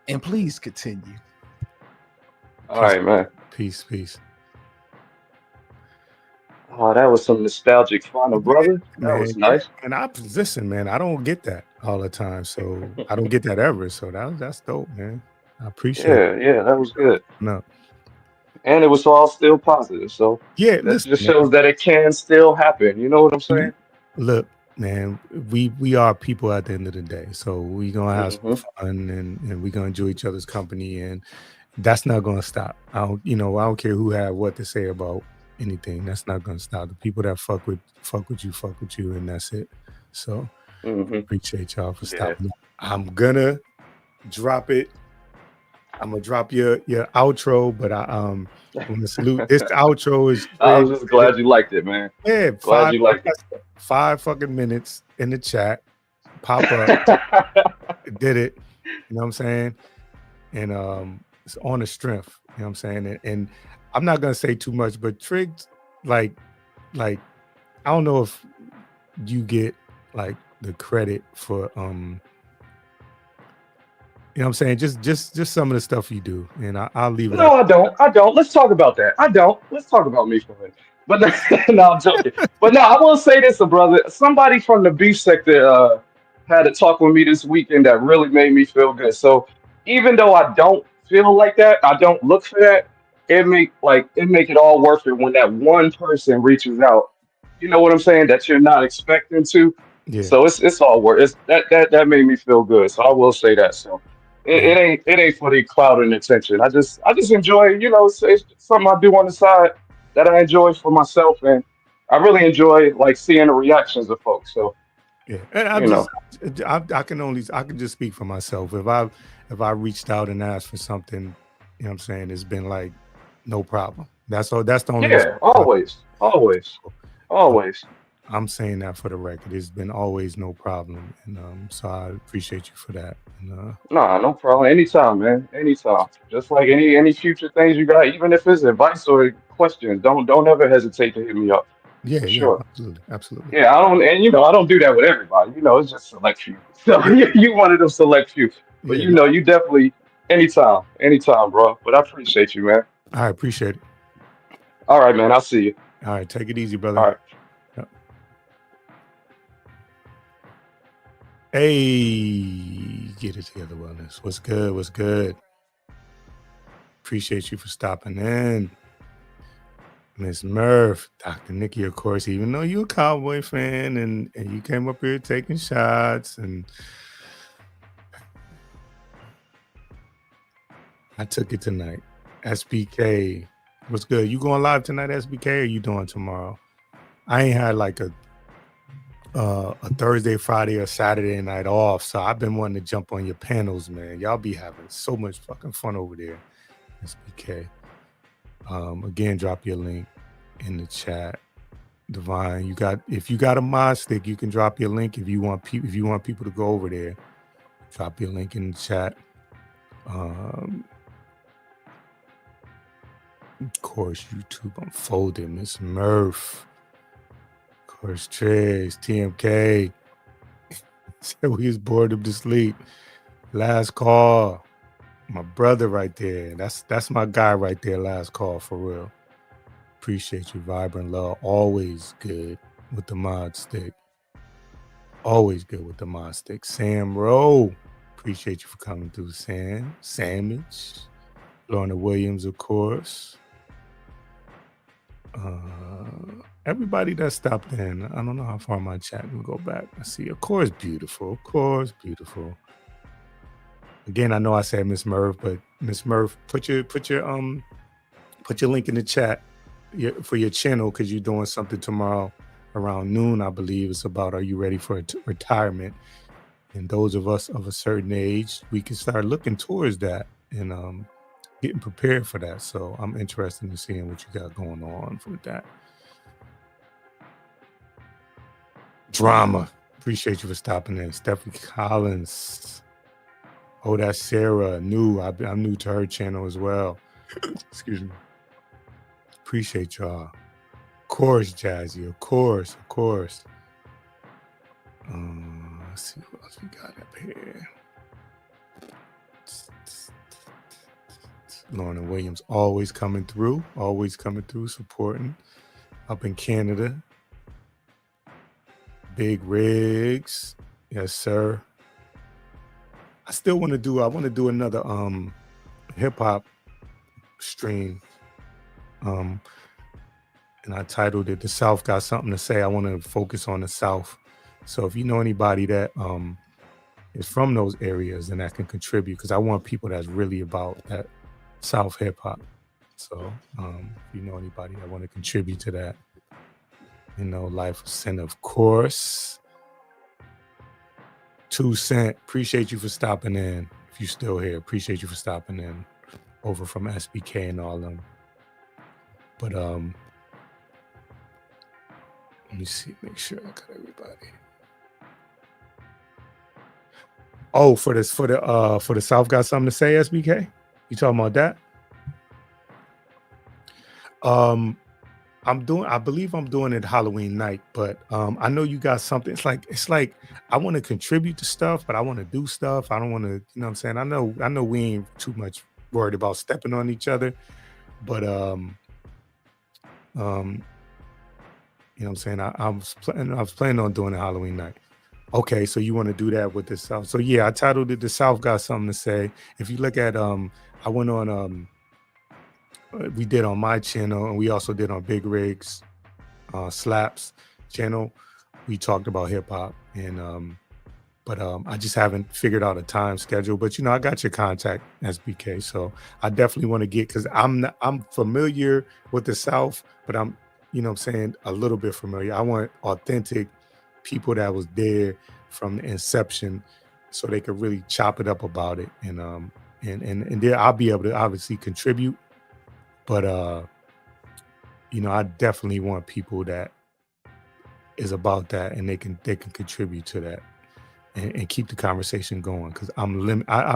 and please continue. All right, man. Peace. Oh, that was some nostalgic fun, brother. That was nice. And listen, man, I don't get that all the time, so I don't get that ever. So that's dope, man. I appreciate it. Yeah, that was good. No. And it was all still positive. So yeah, that just shows that it can still happen. You know what I'm saying? Look, man, we are people at the end of the day. So we're gonna have some fun and we're gonna enjoy each other's company and that's not gonna stop. I don't care who have what to say about anything. That's not gonna stop. The people that fuck with you, and that's it. So appreciate y'all for stopping. I'm gonna drop it. I'm gonna drop your outro, but I'm gonna salute. This outro is. I'm just glad you liked it, man. Yeah, Glad you liked it. 5 fucking minutes in the chat. Pop up. Did it. You know what I'm saying? And it's on the strength. You know what I'm saying? And I'm not gonna say too much, but Trig, like I don't know if you get like the credit for you know what I'm saying? Just some of the stuff you do, and I'll leave it. No, I don't. Let's talk about that. I don't. Let's talk about me for a minute. But no, I'm joking. But no, I will say this, brother. Somebody from the beef sector had a talk with me this weekend that really made me feel good. So even though I don't feel like that, I don't look for that. It make it all worth it when that one person reaches out. You know what I'm saying? That you're not expecting to. Yeah. So it's all worth. It's that made me feel good. So I will say that. So. It ain't for the clout and attention. I just enjoy, it's something I do on the side that I enjoy for myself, and I really enjoy like seeing the reactions of folks. So yeah, and I can just speak for myself. If I reached out and asked for something, you know what I'm saying, it's been like no problem. That's all. That's the only. Yeah, always. I'm saying that for the record. It's been always no problem, and so I appreciate you for that. And, nah, no problem. Anytime, man. Anytime. Just like any future things you got, even if it's advice or questions, don't ever hesitate to hit me up. Yeah, Sure. absolutely. Yeah, I don't do that with everybody. It's just select few. So you one of them select few. But yeah, you definitely anytime, bro. But I appreciate you, man. I appreciate it. All right, man. I'll see you. All right, take it easy, brother. All right. Yep. Hey, get it together, wellness. What's good? Appreciate you for stopping in. Miss Murph, Dr. Nikki, of course, even though you're a Cowboy fan and you came up here taking shots, and I took it tonight. SBK, what's good? You going live tonight, SBK, or you doing tomorrow? I ain't had like a Thursday, Friday, or Saturday night off, so I've been wanting to jump on your panels, man. Y'all be having so much fucking fun over there, SBK. Again, drop your link in the chat. Divine, if you got a mod stick, you can drop your link. If you want people to go over there, drop your link in the chat. Of course, YouTube Unfolded, Miss Murph. Of course, Trez, TMK. Said we was bored up to sleep. Last call. My brother right there. That's my guy right there. Last call for real. Appreciate you, Vibrant Love. Always good with the mod stick. Sam Rowe. Appreciate you for coming through, Sam. Sandwich. Lorna Williams, of course. Everybody that stopped in. I don't know how far my chat can go back. I see. Of course, beautiful. Again, I know I said Miss Murph, but Miss Murph, put your link in the chat for your channel, because you're doing something tomorrow around noon, I believe. It's about, are you ready for retirement? And those of us of a certain age, we can start looking towards that and getting prepared for that. So I'm interested in seeing what you got going on with that. Drama. Appreciate you for stopping in. Stephanie Collins. Oh, that's Sarah. I'm new to her channel as well. Excuse me. Appreciate y'all. Of course, Jazzy. Of course. Let's see what else we got up here. Lorna Williams always coming through, supporting up in Canada. Big Rigs. Yes, sir. I want to do another hip hop stream. And I titled it "The South Got Something to Say." I want to focus on the South. So if you know anybody that is from those areas and that can contribute, because I want people that's really about that South hip hop. So if you know anybody that want to contribute to that, Life of Sin, of course. 2 Cent, appreciate you for stopping in. If you're still here, appreciate you for stopping in over from SBK and all them. But let me see, make sure I got everybody. Oh, for the South got something to say, SBK? You talking about that? I believe I'm doing it Halloween night, but I know you got something. It's like I want to contribute to stuff, but I want to do stuff. I don't want to, you know what I'm saying? I know we ain't too much worried about stepping on each other, but you know what I'm saying? I was planning on doing it Halloween night. Okay, so you want to do that with the South. So yeah, I titled it The South Got Something to Say. If you look at I went on we did on my channel, and we also did on Big Rigs Slaps channel. We talked about hip hop, and but I just haven't figured out a time schedule. But I got your contact, SBK, so I definitely want to get, because I'm familiar with the South, but I'm saying a little bit familiar. I want authentic people that was there from the inception, so they could really chop it up about it, and there I'll be able to obviously contribute. But I definitely want people that is about that, and they can contribute to that, and keep the conversation going. Because I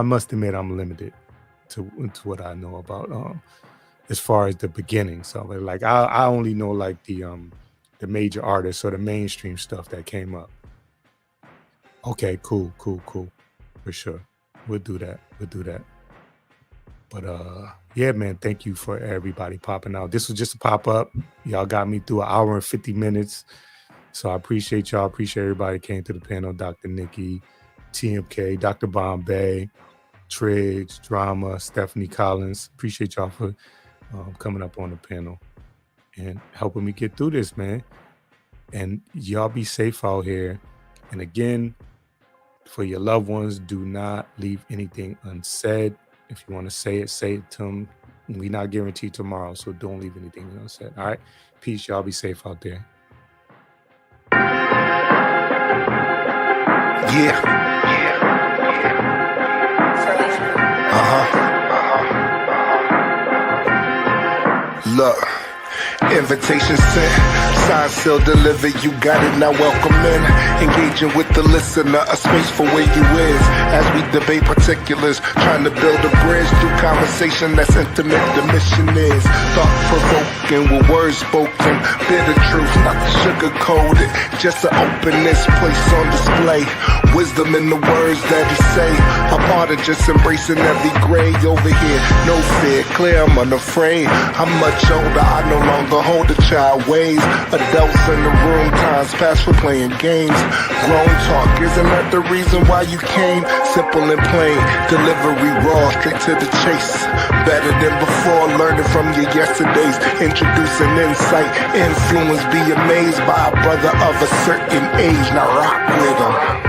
must admit I'm limited to what I know about as far as the beginning. So like I only know like the major artists or the mainstream stuff that came up. Okay, cool, for sure. We'll do that. But yeah, man, thank you for everybody popping out. This was just a pop-up. Y'all got me through 1 hour and 50 minutes. So I appreciate y'all. Appreciate everybody came to the panel. Dr. Nikki, TMK, Dr. Bombay, Triggs, Drama, Stephanie Collins. Appreciate y'all for coming up on the panel and helping me get through this, man. And y'all be safe out here. And again, for your loved ones, do not leave anything unsaid. If you want to say it to them. We not guaranteed tomorrow, so don't leave anything unsaid. All right? Peace. Y'all be safe out there. Yeah. Look, invitation sent, signed, sealed, delivered. You got it, now welcome in. Engaging with the listener, a space for where you is. As we debate particulars, trying to build a bridge through conversation that's intimate. The mission is thought-provoking with words spoken. Bitter truth, not sugar-coated. Just an openness, place on display. Wisdom in the words that he say. A part of just embracing every grade over here. No fear, clear, I'm unafraid. I'm much older, I no longer hold a child ways. Adults in the room, times past for playing games. Grown talk, isn't that the reason why you came? Simple and plain, delivery raw, straight to the chase. Better than before, learning from your yesterdays. Introducing insight, influence, be amazed by a brother of a certain age. Now rock with him.